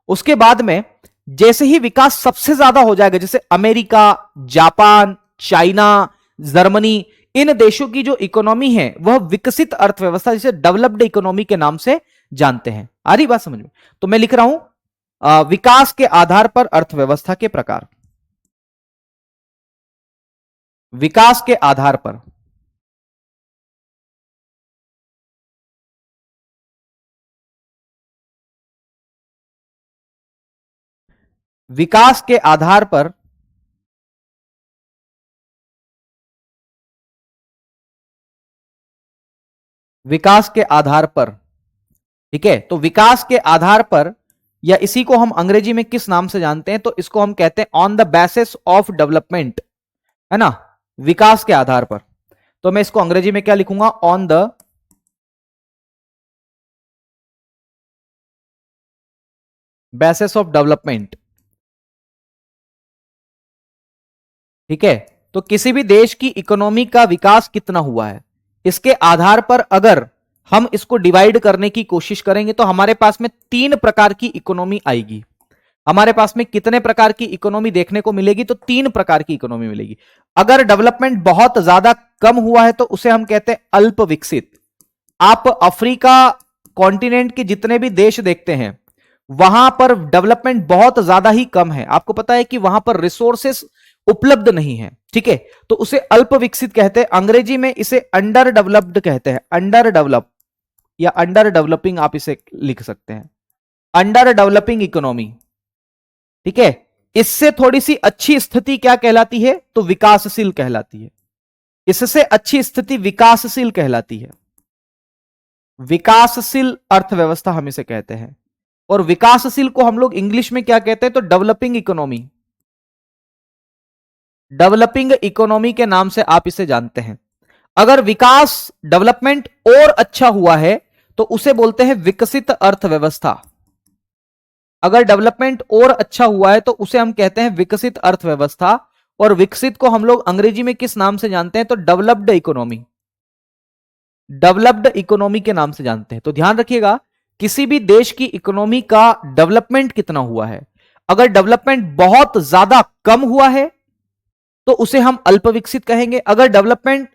उसके बाद में जैसे ही विकास सबसे ज्यादा हो जाएगा, जैसे अमेरिका, जापान, चाइना, जर्मनी, इन देशों की जो इकोनॉमी है वह विकसित अर्थव्यवस्था जिसे डेवलप्ड इकोनॉमी के नाम से जानते हैं। आ रही बात समझ में। तो मैं लिख रहा हूं विकास के आधार पर अर्थव्यवस्था के प्रकार। विकास के आधार पर, विकास के आधार पर विकास के आधार पर, ठीक है। तो विकास के आधार पर, या इसी को हम अंग्रेजी में किस नाम से जानते हैं, तो इसको हम कहते हैं on the basis of development, है ना, विकास के आधार पर। तो मैं इसको अंग्रेजी में क्या लिखूंगा, on the basis of development, ठीक है। तो किसी भी देश की इकोनॉमी का विकास कितना हुआ है, इसके आधार पर अगर हम इसको डिवाइड करने की कोशिश करेंगे तो हमारे पास में तीन प्रकार की इकोनॉमी आएगी। हमारे पास में कितने प्रकार की इकोनॉमी देखने को मिलेगी, तो तीन प्रकार की इकोनॉमी मिलेगी। अगर डेवलपमेंट बहुत ज्यादा कम हुआ है तो उसे हम कहते हैं अल्प विकसित। आप अफ्रीका कॉन्टिनेंट के जितने भी देश देखते हैं वहां पर डेवलपमेंट बहुत ज्यादा ही कम है। आपको पता है कि वहां पर रिसोर्सेस उपलब्ध नहीं है, ठीक है। तो उसे अल्प विकसित कहते हैं। अंग्रेजी में इसे अंडर डेवलप्ड कहते हैं, अंडर डेवलप या अंडर डेवलपिंग आप इसे लिख सकते हैं, अंडर डेवलपिंग इकोनॉमी, ठीक है। इससे थोड़ी सी अच्छी स्थिति क्या कहलाती है, तो विकासशील कहलाती है। इससे अच्छी स्थिति विकासशील कहलाती है। विकासशील अर्थव्यवस्था हम इसे कहते हैं। और विकासशील को हम लोग इंग्लिश में क्या कहते हैं, तो डेवलपिंग इकोनॉमी, डेवलपिंग इकोनॉमी के नाम से आप इसे जानते हैं। अगर विकास डेवलपमेंट और अच्छा हुआ है तो उसे बोलते हैं विकसित अर्थव्यवस्था। अगर डेवलपमेंट और अच्छा हुआ है तो उसे हम कहते हैं विकसित अर्थव्यवस्था। और विकसित को हम लोग अंग्रेजी में किस नाम से जानते हैं? तो डेवलप्ड इकोनॉमी, डेवलप्ड इकोनॉमी के नाम से जानते हैं। तो ध्यान रखिएगा, किसी भी देश की इकोनॉमी का डेवलपमेंट कितना हुआ है, अगर डेवलपमेंट बहुत ज्यादा कम हुआ है तो उसे हम अल्प विकसित कहेंगे, अगर डेवलपमेंट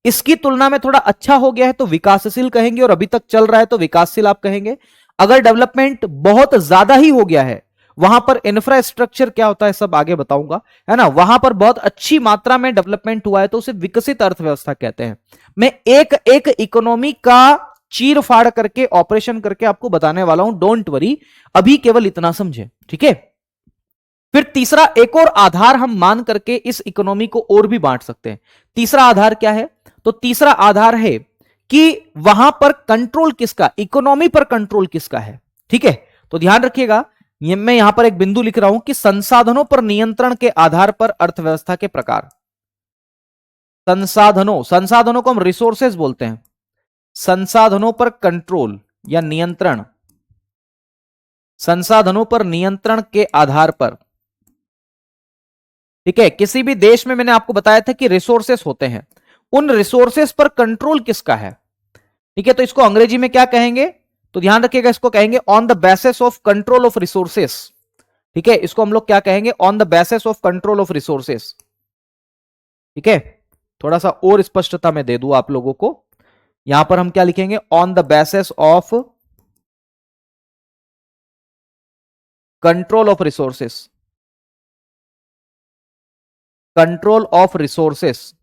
इसकी तुलना में थोड़ा अच्छा हो गया है तो विकासशील कहेंगे, और अभी तक चल रहा है तो विकासशील आप कहेंगे। अगर डेवलपमेंट बहुत ज्यादा ही हो गया है, वहां पर इंफ्रास्ट्रक्चर क्या होता है सब आगे बताऊंगा, है ना, वहां पर बहुत अच्छी मात्रा में डेवलपमेंट हुआ है तो उसे विकसित अर्थव्यवस्था कहते हैं। मैं एक एक इकोनॉमी का चीर फाड़ करके ऑपरेशन करके आपको बताने वाला हूं, डोंट वरी, अभी केवल इतना समझे, ठीक है। फिर तीसरा एक और आधार हम मान करके इस इकोनॉमी को और भी बांट सकते हैं। तीसरा आधार क्या है? तो तीसरा आधार है कि वहां पर कंट्रोल किसका, इकोनॉमी पर कंट्रोल किसका है, ठीक है। तो ध्यान रखिएगा, मैं यहां पर एक बिंदु लिख रहा हूं कि संसाधनों पर नियंत्रण के आधार पर अर्थव्यवस्था के प्रकार। संसाधनों, संसाधनों को हम रिसोर्सेज बोलते हैं। संसाधनों पर कंट्रोल या नियंत्रण, संसाधनों पर नियंत्रण के आधार पर, ठीक है। किसी भी देश में मैंने आपको बताया था कि रिसोर्सेस होते हैं, उन रिसोर्सेस पर कंट्रोल किसका है, ठीक है। तो इसको अंग्रेजी में क्या कहेंगे? तो ध्यान रखिएगा, इसको कहेंगे on the basis of control of resources, ठीक है। इसको हम लोग क्या कहेंगे? On the basis of control of resources, ठीक है। थोड़ा सा और स्पष्टता मैं दे दूं आप लोगों को, यहां पर हम क्या लिखेंगे? On the basis of control of resources, control of resources,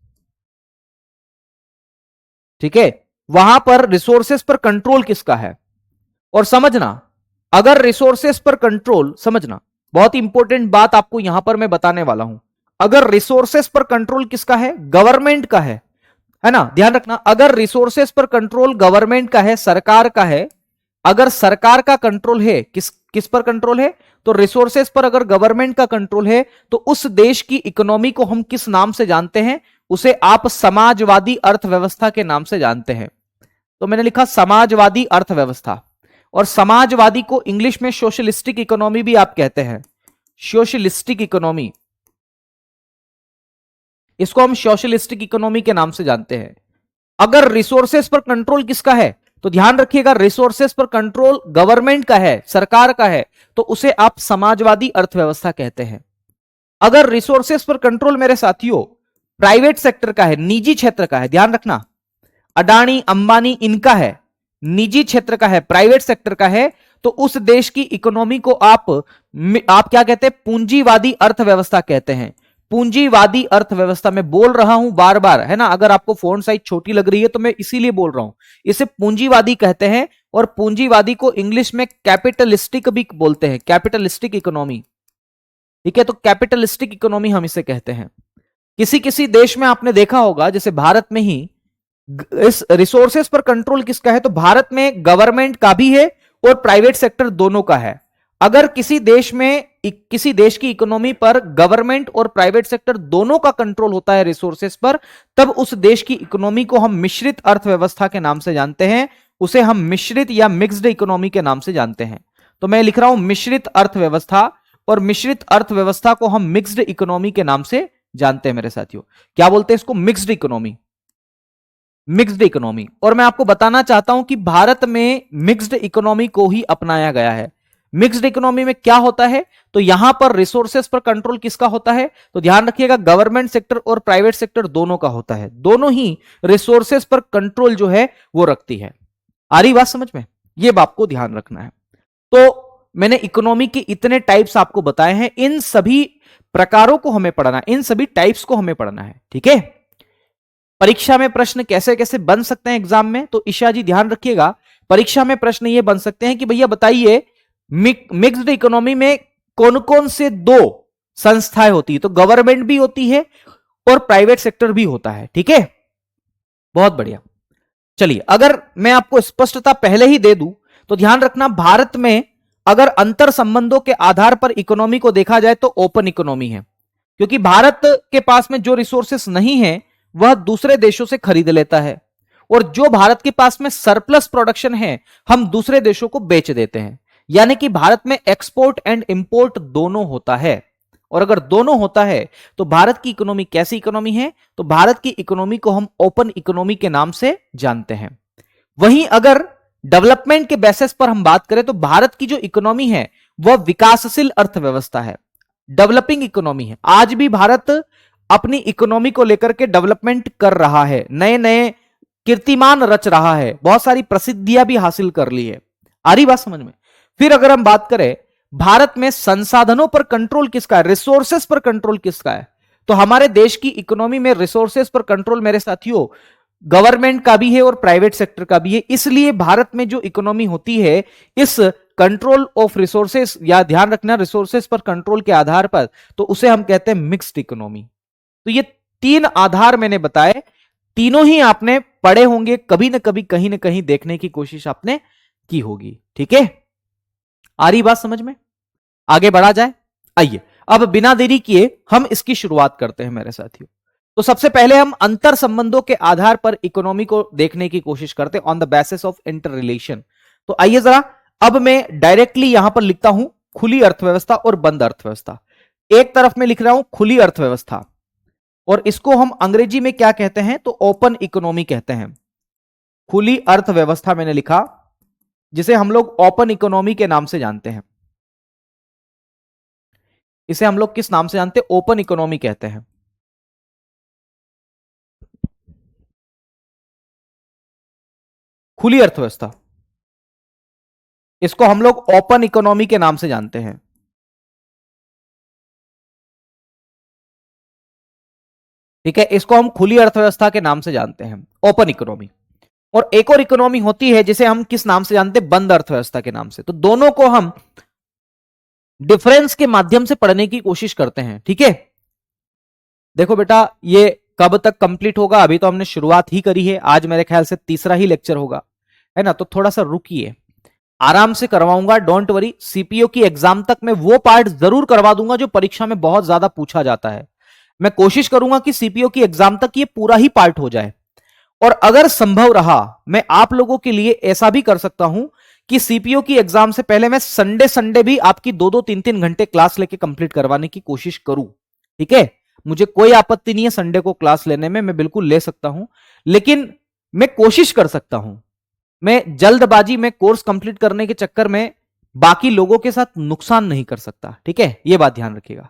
ठीक है। वहां पर रिसोर्सेस पर कंट्रोल किसका है? और समझना, अगर रिसोर्सेस पर कंट्रोल, समझना बहुत इंपॉर्टेंट बात आपको यहां पर मैं बताने वाला हूं, अगर रिसोर्सेस पर कंट्रोल किसका है? गवर्नमेंट का है ना। ध्यान रखना, अगर रिसोर्सेस पर कंट्रोल गवर्नमेंट का है, सरकार का है, अगर सरकार का कंट्रोल है, किस किस पर कंट्रोल है? तो रिसोर्सेस पर अगर गवर्नमेंट का कंट्रोल है तो उस देश की इकोनॉमी को हम किस नाम से जानते हैं? उसे आप समाजवादी अर्थव्यवस्था के नाम से जानते हैं। तो मैंने लिखा समाजवादी अर्थव्यवस्था, और समाजवादी को इंग्लिश में सोशलिस्टिक इकोनॉमी भी आप कहते हैं, सोशलिस्टिक इकोनॉमी, इसको हम सोशलिस्टिक इकोनॉमी के नाम से जानते हैं। अगर रिसोर्सेस पर कंट्रोल किसका है? तो ध्यान रखिएगा, रिसोर्सेस पर कंट्रोल गवर्नमेंट का है, सरकार का है, तो उसे आप समाजवादी अर्थव्यवस्था कहते हैं। अगर रिसोर्सेस पर कंट्रोल मेरे साथियों प्राइवेट सेक्टर का है, निजी क्षेत्र का है, ध्यान रखना, अडानी अंबानी इनका है, निजी क्षेत्र का है, प्राइवेट सेक्टर का है, तो उस देश की इकोनॉमी को आप क्या कहते हैं? पूंजीवादी अर्थव्यवस्था कहते हैं। पूंजीवादी अर्थव्यवस्था में बोल रहा हूं बार बार, है ना, अगर आपको फोन साइज छोटी लग रही है तो मैं इसीलिए बोल रहा हूं, इसे पूंजीवादी कहते हैं। और पूंजीवादी को इंग्लिश में कैपिटलिस्टिक भी बोलते हैं, कैपिटलिस्टिक इकोनॉमी, ठीक है। तो कैपिटलिस्टिक इकोनॉमी हम इसे कहते हैं। किसी किसी देश में आपने देखा होगा, जैसे भारत में ही इस रिसोर्सेस पर कंट्रोल किसका है? तो भारत में गवर्नमेंट का भी है और प्राइवेट सेक्टर दोनों का है। अगर किसी देश में, किसी देश की इकोनॉमी पर गवर्नमेंट और प्राइवेट सेक्टर दोनों का कंट्रोल होता है रिसोर्सेस पर, तब उस देश की इकोनॉमी को हम मिश्रित अर्थव्यवस्था के नाम से जानते हैं, उसे हम मिश्रित या मिक्स्ड इकोनॉमी के नाम से जानते हैं। तो मैं लिख रहा हूं मिश्रित अर्थव्यवस्था, और मिश्रित अर्थव्यवस्था को हम मिक्स्ड इकोनॉमी के नाम से जानते हैं मेरे साथियों। क्या बोलते हैं इसको? Mixed economy, mixed economy. और मैं आपको बताना चाहता हूं कि भारत में मिक्स्ड इकोनॉमी को ही अपनाया गया है। मिक्स्ड इकोनॉमी में क्या होता है? तो यहां पर रिसोर्सेस पर कंट्रोल किसका होता है? तो ध्यान रखिएगा, गवर्नमेंट सेक्टर और प्राइवेट सेक्टर दोनों का होता है, दोनों ही रिसोर्सेस पर कंट्रोल जो है वो रखती है। आ रही बात समझ में? ये बात को ध्यान रखना है। तो मैंने इकोनॉमी के इतने टाइप्स आपको बताए हैं, इन सभी प्रकारों को हमें पढ़ना है, इन सभी टाइप्स को हमें पढ़ना है, ठीक है। परीक्षा में प्रश्न कैसे कैसे बन सकते हैं एग्जाम में? तो ईशा जी ध्यान रखिएगा, परीक्षा में प्रश्न ये बन सकते हैं कि भैया बताइए मिक्स्ड इकोनॉमी में कौन कौन से दो संस्थाएं होती है? तो गवर्नमेंट भी होती है और प्राइवेट सेक्टर भी होता है, ठीक है। बहुत बढ़िया। चलिए, अगर मैं आपको स्पष्टता पहले ही दे दूं तो ध्यान रखना, भारत में अगर अंतर संबंधों के आधार पर इकोनॉमी को देखा जाए तो ओपन इकोनॉमी है, क्योंकि भारत के पास में जो रिसोर्सेस नहीं है वह दूसरे देशों से खरीद लेता है, और जो भारत के पास में सरप्लस प्रोडक्शन है हम दूसरे देशों को बेच देते हैं। यानी कि भारत में एक्सपोर्ट एंड इंपोर्ट दोनों होता है। और अगर दोनों होता है तो भारत की इकोनॉमी कैसी इकोनॉमी है? तो भारत की इकोनॉमी को हम ओपन इकोनॉमी के नाम से जानते हैं। वहीं अगर डेवलपमेंट के बेसिस पर हम बात करें तो भारत की जो इकोनॉमी है वह विकासशील अर्थव्यवस्था है, डेवलपिंग इकोनॉमी है। आज भी भारत अपनी इकोनॉमी को लेकर के डेवलपमेंट कर रहा है, नए नए कीर्तिमान रच रहा है, बहुत सारी प्रसिद्धियां भी हासिल कर ली है। आ रही बात समझ में? फिर अगर हम बात करें भारत में संसाधनों पर कंट्रोल किसका है, रिसोर्सेस पर कंट्रोल किसका है, तो हमारे देश की इकोनॉमी में रिसोर्सेस पर कंट्रोल मेरे साथियों गवर्नमेंट का भी है और प्राइवेट सेक्टर का भी है। इसलिए भारत में जो इकोनॉमी होती है इस कंट्रोल ऑफ रिसोर्सेस, या ध्यान रखना रिसोर्सेस पर कंट्रोल के आधार पर, तो उसे हम कहते हैं मिक्स्ड इकोनॉमी। तो ये तीन आधार मैंने बताए, तीनों ही आपने पढ़े होंगे, कभी ना कभी कहीं ना कहीं देखने की कोशिश आपने की होगी। ठीक है, आ रही बात समझ में? आगे बढ़ा जाए। आइए अब बिना देरी किए हम इसकी शुरुआत करते हैं मेरे साथियों। तो सबसे पहले हम अंतर संबंधों के आधार पर इकोनॉमी को देखने की कोशिश करते हैं, on the basis of inter relation. तो आइए जरा, अब मैं डायरेक्टली यहां पर लिखता हूं खुली अर्थव्यवस्था और बंद अर्थव्यवस्था। एक तरफ में लिख रहा हूं खुली अर्थव्यवस्था, और इसको हम अंग्रेजी में क्या कहते हैं, तो ओपन इकोनॉमी कहते हैं। खुली अर्थव्यवस्था मैंने लिखा, जिसे हम लोग ओपन इकोनॉमी के नाम से जानते हैं। इसे हम लोग किस नाम से जानते हैं? ओपन इकोनॉमी कहते हैं। खुली अर्थव्यवस्था, इसको हम लोग ओपन इकोनॉमी के नाम से जानते हैं। ठीक है, इसको हम खुली अर्थव्यवस्था के नाम से जानते हैं, ओपन इकोनॉमी। और एक और इकोनॉमी होती है जिसे हम किस नाम से जानते हैं? बंद अर्थव्यवस्था के नाम से। तो दोनों को हम डिफरेंस के माध्यम से पढ़ने की कोशिश करते हैं। ठीक है, देखो बेटा, ये कब तक कंप्लीट होगा? अभी तो हमने शुरुआत ही करी है, आज मेरे ख्याल से तीसरा ही लेक्चर होगा, है ना? तो थोड़ा सा रुकिए, आराम से करवाऊंगा, डोंट वरी। सीपीओ की एग्जाम तक मैं वो पार्ट जरूर करवा दूंगा जो परीक्षा में बहुत ज्यादा पूछा जाता है। मैं कोशिश करूंगा कि सीपीओ की एग्जाम तक ये पूरा ही पार्ट हो जाए, और अगर संभव रहा मैं आप लोगों के लिए ऐसा भी कर सकता हूं कि सीपीओ की एग्जाम से पहले मैं संडे संडे भी आपकी 2-2 3-3 घंटे क्लास लेके कंप्लीट करवाने की कोशिश करूं। ठीक है, मुझे कोई आपत्ति नहीं है संडे को क्लास लेने में, मैं बिल्कुल ले सकता हूं, लेकिन मैं कोशिश कर सकता हूं। मैं जल्दबाजी में कोर्स कंप्लीट करने के चक्कर में बाकी लोगों के साथ नुकसान नहीं कर सकता। ठीक है, यह बात ध्यान रखिएगा।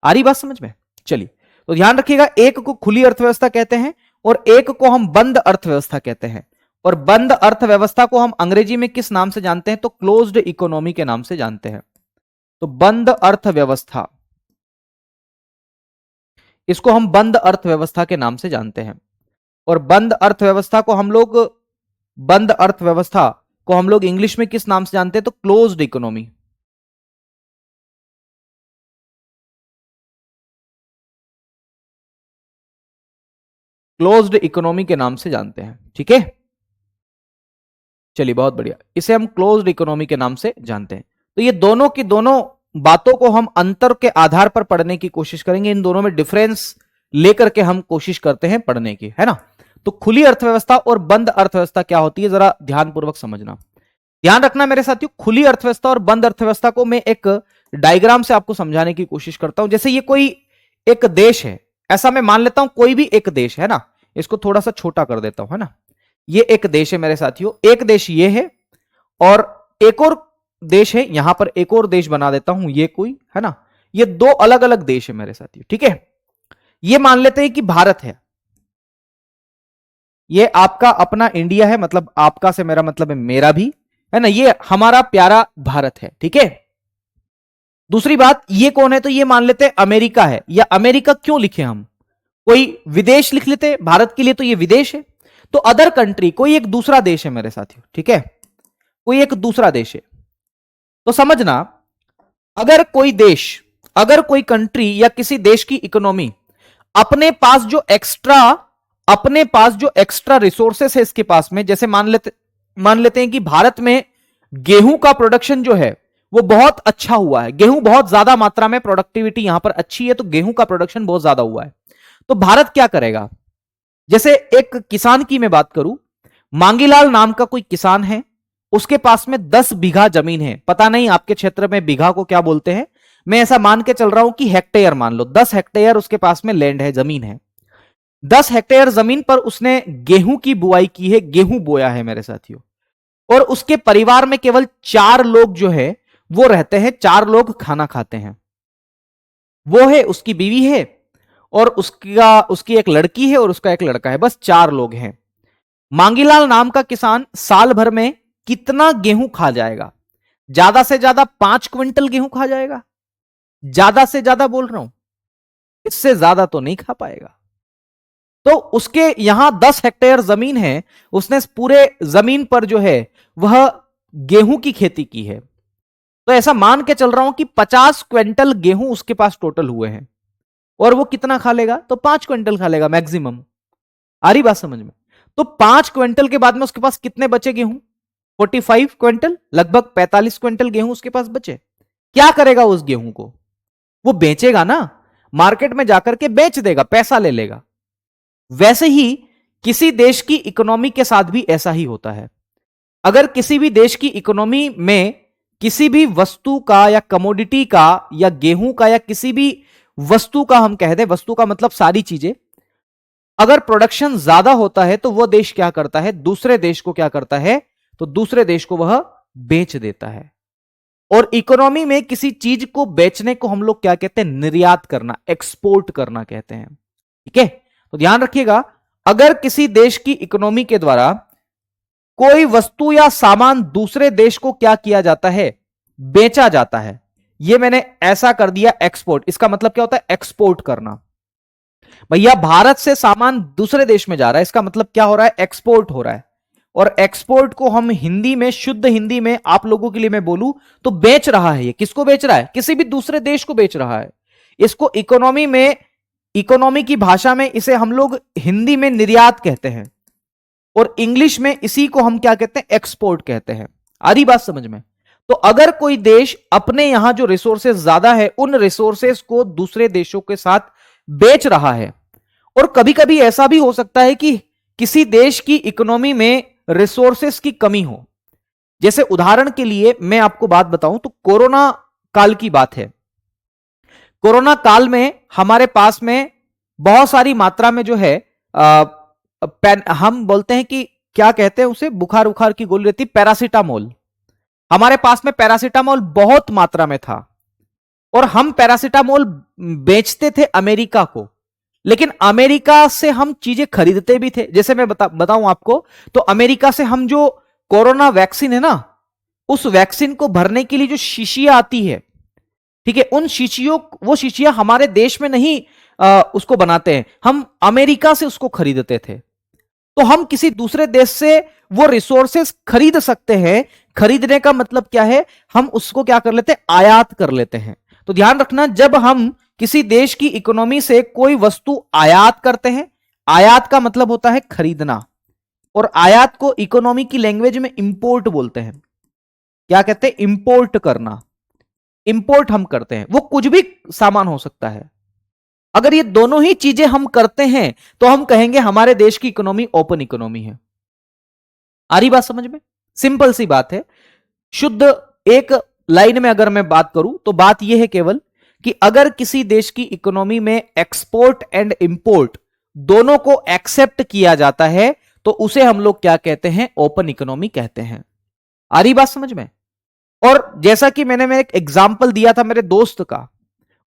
आ रही बात समझ में? चलिए, तो ध्यान रखिएगा, एक को खुली अर्थव्यवस्था कहते हैं और एक को हम बंद अर्थव्यवस्था कहते हैं। और बंद अर्थव्यवस्था को हम अंग्रेजी में किस नाम से जानते हैं? तो क्लोज्ड इकोनॉमी के नाम से जानते हैं। तो बंद अर्थव्यवस्था, इसको हम बंद अर्थव्यवस्था के नाम से जानते हैं। और बंद अर्थव्यवस्था को हम लोग इंग्लिश में किस नाम से जानते हैं? तो क्लोज्ड इकोनॉमी। क्लोज्ड इकोनॉमी के नाम से जानते हैं। ठीक है, चलिए बहुत बढ़िया, इसे हम क्लोज्ड इकोनॉमी के नाम से जानते हैं। तो ये दोनों की दोनों बातों को हम अंतर के आधार पर पढ़ने की कोशिश करेंगे, इन दोनों में डिफरेंस लेकर के हम कोशिश करते हैं पढ़ने की, है ना? तो खुली अर्थव्यवस्था और बंद अर्थव्यवस्था क्या होती है, जरा ध्यानपूर्वक समझना। ध्यान रखना मेरे साथियों, खुली अर्थव्यवस्था और बंद अर्थव्यवस्था को मैं एक डायग्राम से आपको समझाने की कोशिश करता हूं। जैसे ये कोई एक देश है, ऐसा मैं मान लेता हूं, कोई भी एक देश है ना, इसको थोड़ा सा छोटा कर देता हूं, है ना? ये एक देश है मेरे साथियों, एक देश ये है और एक और देश है, यहां पर एक और देश बना देता हूं, ये कोई, है ना? ये दो अलग अलग देश है मेरे साथियों। ठीक है, ये मान लेते हैं कि भारत है, ये आपका अपना इंडिया है, मतलब आपका से मेरा मतलब है मेरा भी, है ना? ये हमारा प्यारा भारत है। ठीक है, दूसरी बात, ये कौन है? तो ये मान लेते हैं अमेरिका है, या अमेरिका क्यों लिखे हम, कोई विदेश लिख लेते, भारत के लिए तो ये विदेश है। तो अदर कंट्री, कोई एक दूसरा देश है मेरे साथियों। ठीक है, कोई एक दूसरा देश है। तो समझना, अगर कोई देश, अगर कोई कंट्री या किसी देश की इकोनॉमी अपने पास जो एक्स्ट्रा रिसोर्सेस है इसके पास में, जैसे मान लेते हैं कि भारत में गेहूं का प्रोडक्शन जो है वो बहुत अच्छा हुआ है, गेहूं बहुत ज्यादा मात्रा में, प्रोडक्टिविटी यहां पर अच्छी है, तो गेहूं का प्रोडक्शन बहुत ज्यादा हुआ है। तो भारत क्या करेगा? जैसे एक किसान की मैं बात करूं, मांगीलाल नाम का कोई किसान है, उसके पास में 10 बीघा जमीन है, पता नहीं आपके क्षेत्र में बीघा को क्या बोलते हैं, मैं ऐसा मान के चल रहा हूं कि हेक्टेयर मान लो, 10 हेक्टेयर उसके पास में लैंड है, जमीन है, 10 हेक्टेयर जमीन पर उसने गेहूं की बुआई की है, गेहूं बोया है मेरे साथियों, और उसके परिवार में केवल 4 लोग जो है वो रहते हैं, 4 लोग खाना खाते हैं। वो है, उसकी बीवी है, और उसकी एक लड़की है और उसका एक लड़का है, बस 4 लोग हैं। मांगीलाल नाम का किसान साल भर में कितना गेहूं खा जाएगा? ज्यादा से ज्यादा 5 क्विंटल गेहूं खा जाएगा, ज्यादा से ज्यादा बोल रहा हूं, इससे ज्यादा तो नहीं खा पाएगा। तो उसके यहां 10 हेक्टेयर जमीन है, उसने पूरे जमीन पर जो है वह गेहूं की खेती की है। तो ऐसा मान के चल रहा हूं कि 50 क्विंटल गेहूं उसके पास टोटल हुए हैं, और वो कितना खा लेगा? तो 5 क्विंटल खा लेगा मैक्सिमम। आ रही बात समझ में? तो 5 क्विंटल के बाद में उसके पास कितने बचे गेहूं? 45 क्विंटल, लगभग 45 क्विंटल गेहूं उसके पास बचे। क्या करेगा उस गेहूं को? वो बेचेगा ना, मार्केट में जाकर के बेच देगा, पैसा ले लेगा। वैसे ही किसी देश की इकोनॉमी के साथ भी ऐसा ही होता है। अगर किसी भी देश की इकोनॉमी में किसी भी वस्तु का या कमोडिटी का या गेहूं का या किसी भी वस्तु का, हम कह दें वस्तु का मतलब सारी चीजें, अगर प्रोडक्शन ज्यादा होता है तो वह देश क्या करता है? दूसरे देश को क्या करता है? तो दूसरे देश को वह बेच देता है। और इकोनॉमी में किसी चीज को बेचने को हम लोग क्या कहते हैं? निर्यात करना, एक्सपोर्ट करना कहते हैं। ठीक है, तो ध्यान रखिएगा, अगर किसी देश की इकोनॉमी के द्वारा कोई वस्तु या सामान दूसरे देश को क्या किया जाता है? बेचा जाता है। यह मैंने ऐसा कर दिया एक्सपोर्ट, इसका मतलब क्या होता है? एक्सपोर्ट करना। भैया भारत से सामान दूसरे देश में जा रहा है, इसका मतलब क्या हो रहा है? एक्सपोर्ट हो रहा है। और एक्सपोर्ट को हम हिंदी में, शुद्ध हिंदी में आप लोगों के लिए मैं बोलूं तो बेच रहा है। ये किसको बेच रहा है? किसी भी दूसरे देश को बेच रहा है। इसको इकोनॉमी में, इकोनॉमी की भाषा में इसे हम लोग हिंदी में निर्यात कहते हैं, और इंग्लिश में इसी को हम क्या कहते हैं? एक्सपोर्ट कहते हैं। आ रही बात समझ में? तो अगर कोई देश अपने यहां जो रिसोर्सेज ज्यादा है उन रिसोर्सेज को दूसरे देशों के साथ बेच रहा है, और कभी कभी ऐसा भी हो सकता है कि किसी देश की इकोनॉमी में रिसोर्सेस की कमी हो। जैसे उदाहरण के लिए मैं आपको बात बताऊं तो कोरोना काल की बात है। कोरोना काल में हमारे पास में बहुत सारी मात्रा में जो है हम बोलते हैं कि क्या कहते हैं उसे, बुखार उखार की गोली रहती, पैरासीटामोल। हमारे पास में पैरासीटामोल बहुत मात्रा में था, और हम पैरासीटामोल बेचते थे अमेरिका को, लेकिन अमेरिका से हम चीजें खरीदते भी थे। जैसे मैं बताऊं आपको, तो अमेरिका से हम जो कोरोना वैक्सीन है ना, उस वैक्सीन को भरने के लिए जो शीशियां आती है, ठीक है, उन शीशियों, वो शीशियां हमारे देश में नहीं उसको बनाते हैं, हम अमेरिका से उसको खरीदते थे। तो हम किसी दूसरे देश से वो रिसोर्सेस खरीद सकते हैं। खरीदने का मतलब क्या है? हम उसको क्या कर लेते हैं? आयात कर लेते हैं। तो ध्यान रखना, जब हम किसी देश की इकोनॉमी से कोई वस्तु आयात करते हैं, आयात का मतलब होता है खरीदना, और आयात को इकोनॉमी की लैंग्वेज में इंपोर्ट बोलते हैं। क्या कहते हैं? इंपोर्ट करना। इंपोर्ट हम करते हैं, वो कुछ भी सामान हो सकता है। अगर ये दोनों ही चीजें हम करते हैं तो हम कहेंगे हमारे देश की इकोनॉमी ओपन इकोनॉमी है। आ रही बात समझ में? सिंपल सी बात है। शुद्ध एक लाइन में अगर मैं बात करूं तो बात यह है केवल कि अगर किसी देश की इकोनॉमी में एक्सपोर्ट एंड इंपोर्ट दोनों को एक्सेप्ट किया जाता है तो उसे हम लोग क्या कहते हैं? ओपन इकोनॉमी कहते हैं। आ रही बात समझ में? और जैसा कि मैंने एक एग्जाम्पल दिया था मेरे दोस्त का,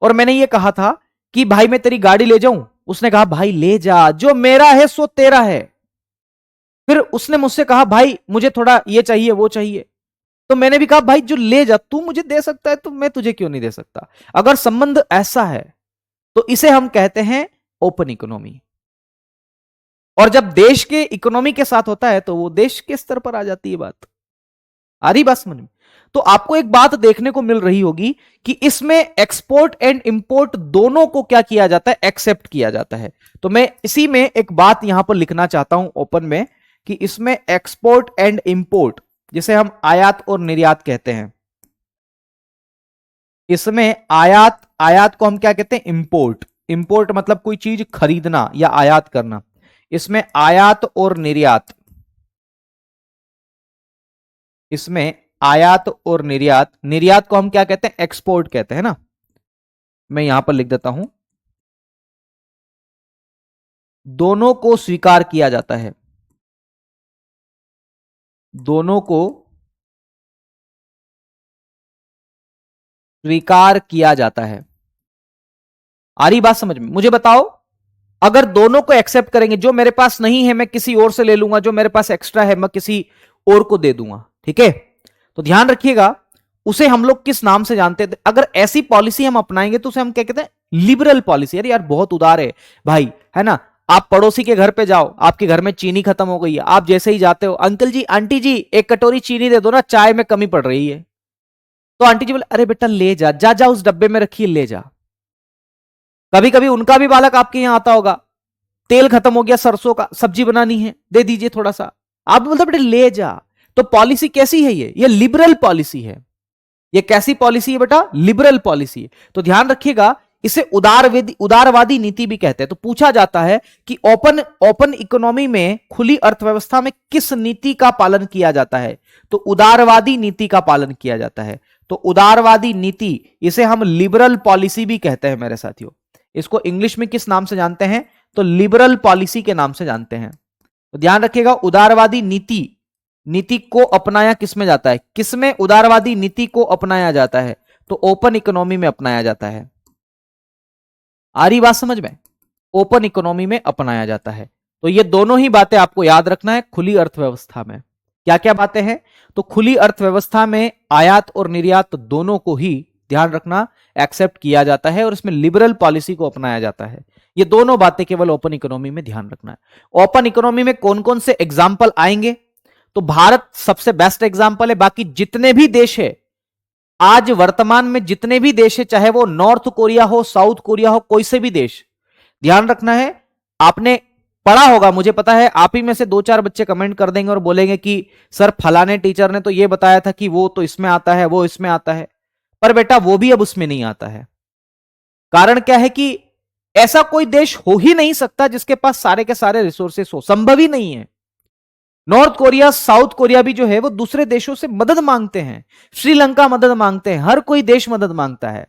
और मैंने ये कहा था कि भाई मैं तेरी गाड़ी ले जाऊं, उसने कहा भाई ले जा, जो मेरा है सो तेरा है। फिर उसने मुझसे कहा भाई मुझे थोड़ा ये चाहिए वो चाहिए, तो मैंने भी कहा भाई जो ले जा, तू मुझे दे सकता है तो मैं तुझे क्यों नहीं दे सकता। अगर संबंध ऐसा है तो इसे हम कहते हैं ओपन इकोनॉमी। और जब देश के इकोनॉमी के साथ होता है तो वो देश के स्तर पर आ जाती है बात। आ रही बात समझ में? तो आपको एक बात देखने को मिल रही होगी कि इसमें एक्सपोर्ट एंड इंपोर्ट दोनों को क्या किया जाता है? एक्सेप्ट किया जाता है। तो मैं इसी में एक बात यहां पर लिखना चाहता हूं ओपन में, कि इसमें एक्सपोर्ट एंड इंपोर्ट, जिसे हम आयात और निर्यात कहते हैं, इसमें आयात, आयात को हम क्या कहते हैं? इंपोर्ट। इंपोर्ट मतलब कोई चीज खरीदना या आयात करना। इसमें आयात और निर्यात, इसमें आयात और निर्यात, निर्यात को हम क्या कहते हैं? एक्सपोर्ट कहते हैं ना। मैं यहां पर लिख देता हूं, दोनों को स्वीकार किया जाता है, दोनों को स्वीकार किया जाता है। आ रही बात समझ में? मुझे बताओ, अगर दोनों को एक्सेप्ट करेंगे, जो मेरे पास नहीं है मैं किसी और से ले लूंगा, जो मेरे पास एक्स्ट्रा है मैं किसी और को दे दूंगा, ठीक है? तो ध्यान रखिएगा, उसे हम लोग किस नाम से जानते थे? अगर ऐसी पॉलिसी हम अपनाएंगे तो उसे हम क्या कहते हैं? Liberal policy. अरे यार बहुत उदार है भाई, है ना? आप पड़ोसी के घर पे जाओ, आपके घर में चीनी खत्म हो गई है, आप जैसे ही जाते हो, अंकल जी आंटी जी एक कटोरी चीनी दे दो ना, चाय में कमी पड़ रही है। तो आंटी जी बोले अरे बेटा ले जा जा जा, उस डब्बे में रखिए ले जा। कभी कभी उनका भी बालक आपके यहां आता होगा, तेल खत्म हो गया सरसों का, सब्जी बनानी है, दे दीजिए थोड़ा सा, आप बोलते बेटे ले जा। तो पॉलिसी कैसी है? ये लिबरल पॉलिसी है। ये कैसी पॉलिसी है बेटा? लिबरल पॉलिसी है। तो ध्यान रखिएगा, इसे उदारवादी नीति भी कहते हैं। तो पूछा जाता है कि ओपन इकोनॉमी में, खुली अर्थव्यवस्था में किस नीति का पालन किया जाता है? तो उदारवादी नीति का पालन किया जाता है। तो उदारवादी नीति, इसे हम लिबरल पॉलिसी भी कहते हैं मेरे साथियों। इसको इंग्लिश में किस नाम से जानते हैं? तो लिबरल पॉलिसी के नाम से जानते हैं। तो ध्यान रखिएगा, उदारवादी नीति को अपनाया किसमें जाता है? किसमें उदारवादी नीति को अपनाया जाता है? तो ओपन इकोनॉमी में अपनाया जाता है। आ रही बात समझ में? ओपन इकोनॉमी में अपनाया जाता है। तो ये दोनों ही बातें आपको याद रखना है। खुली अर्थव्यवस्था में क्या क्या बातें हैं? तो खुली अर्थव्यवस्था में आयात और निर्यात दोनों को ही, ध्यान रखना, एक्सेप्ट किया जाता है और इसमें लिबरल पॉलिसी को अपनाया जाता है। ये दोनों बातें केवल ओपन इकोनॉमी में, ध्यान रखना है। ओपन इकोनॉमी में कौन कौन से एग्जाम्पल आएंगे? तो भारत सबसे बेस्ट एग्जाम्पल है। बाकी जितने भी देश है आज वर्तमान में, जितने भी देश है, चाहे वो नॉर्थ कोरिया हो, साउथ कोरिया हो, कोई से भी देश, ध्यान रखना है, आपने पढ़ा होगा, मुझे पता है आप ही में से 2-4 बच्चे कमेंट कर देंगे और बोलेंगे कि सर फलाने टीचर ने तो ये बताया था कि वो तो इसमें आता है, वो इसमें आता है, पर बेटा वो भी अब उसमें नहीं आता है। कारण क्या है कि ऐसा कोई देश हो ही नहीं सकता जिसके पास सारे के सारे रिसोर्सेस हो, संभव ही नहीं है। नॉर्थ कोरिया, साउथ कोरिया भी जो है वो दूसरे देशों से मदद मांगते हैं, श्रीलंका मदद मांगते हैं, हर कोई देश मदद मांगता है।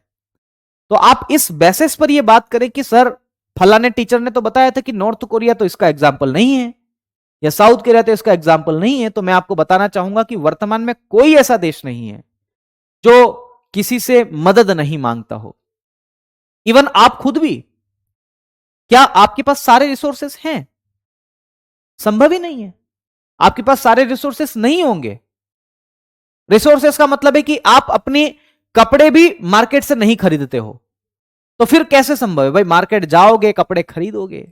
तो आप इस बेसिस पर यह बात करें कि सर फलाने टीचर ने तो बताया था कि नॉर्थ कोरिया तो इसका एग्जाम्पल नहीं है, या साउथ कोरिया तो इसका एग्जाम्पल नहीं है, तो मैं आपको बताना चाहूंगा कि वर्तमान में कोई ऐसा देश नहीं है जो किसी से मदद नहीं मांगता हो। इवन आप खुद भी, क्या आपके पास सारे रिसोर्सेस हैं? संभव ही नहीं है। आपके पास सारे रिसोर्सेस नहीं होंगे। रिसोर्सेस का मतलब है कि आप अपने कपड़े भी मार्केट से नहीं खरीदते हो, तो फिर कैसे संभव है भाई? मार्केट जाओगे, कपड़े खरीदोगे।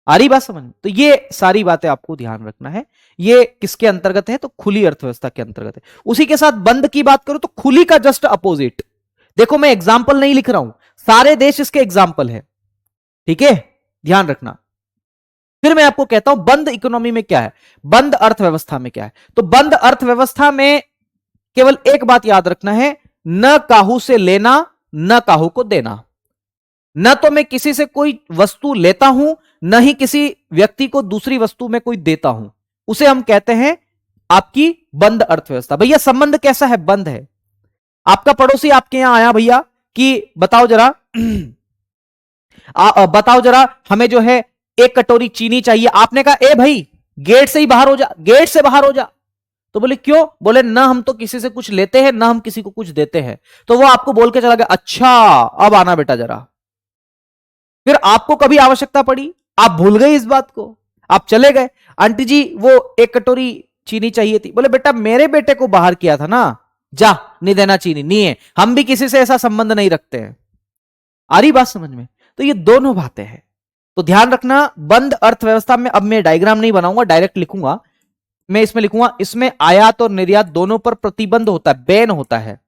आ रही बात समझ? तो ये सारी बातें आपको ध्यान रखना है। ये किसके अंतर्गत है? तो खुली अर्थव्यवस्था के अंतर्गत है। उसी के साथ बंद की बात करूं तो खुली का जस्ट अपोजिट। देखो मैं एग्जाम्पल नहीं लिख रहा हूं, सारे देश इसके एग्जाम्पल है, ठीक है? ध्यान रखना। फिर मैं आपको कहता हूं बंद इकोनॉमी में क्या है, बंद अर्थव्यवस्था में क्या है। तो बंद अर्थव्यवस्था में केवल एक बात याद रखना है, न काहू से लेना, न काहू को देना। न तो मैं किसी से कोई वस्तु लेता हूं, न ही किसी व्यक्ति को दूसरी वस्तु में कोई देता हूं। उसे हम कहते हैं आपकी बंद अर्थव्यवस्था। भैया संबंध कैसा है? बंद है। आपका पड़ोसी आपके यहां आया भैया कि बताओ जरा बताओ जरा हमें जो है 1 कटोरी चीनी चाहिए। आपने कहा ए भाई गेट से ही बाहर हो जा, गेट से बाहर हो जा। तो बोले क्यों? बोले ना हम तो किसी से कुछ लेते हैं, ना हम किसी को कुछ देते हैं। तो वो आपको बोल के चला गया अच्छा अब आना बेटा जरा। फिर आपको कभी आवश्यकता पड़ी, आप भूल गए इस बात को, आप चले गए। आंटी जी वो 1 कटोरी चीनी चाहिए थी। बोले बेटा मेरे बेटे को बाहर किया था ना, जा नहीं देना चीनी, नहीं है, हम भी किसी से ऐसा संबंध नहीं रखते हैं। आ रही बात समझ में? तो ये दोनों बातें हैं। तो ध्यान रखना, बंद अर्थव्यवस्था में, अब मैं डायग्राम नहीं बनाऊंगा, डायरेक्ट लिखूंगा, मैं इसमें लिखूंगा इसमें आयात और निर्यात दोनों पर प्रतिबंध होता है, बैन होता है।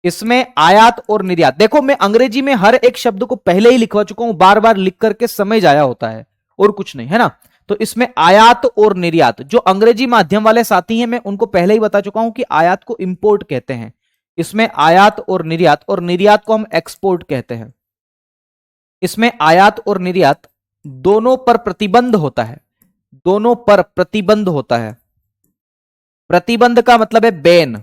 इसमें आयात और निर्यात, देखो मैं अंग्रेजी में हर एक शब्द को पहले ही लिखवा चुका हूं, बार बार लिख करके समझ आया होता है और कुछ नहीं, है ना? तो इसमें आयात और निर्यात, जो अंग्रेजी माध्यम वाले साथी हैं मैं उनको पहले ही बता चुका हूं कि आयात को इंपोर्ट कहते हैं। इसमें आयात और निर्यात को हम एक्सपोर्ट कहते हैं। इसमें आयात और निर्यात दोनों पर प्रतिबंध होता है, दोनों पर प्रतिबंध होता है। प्रतिबंध का मतलब है बैन।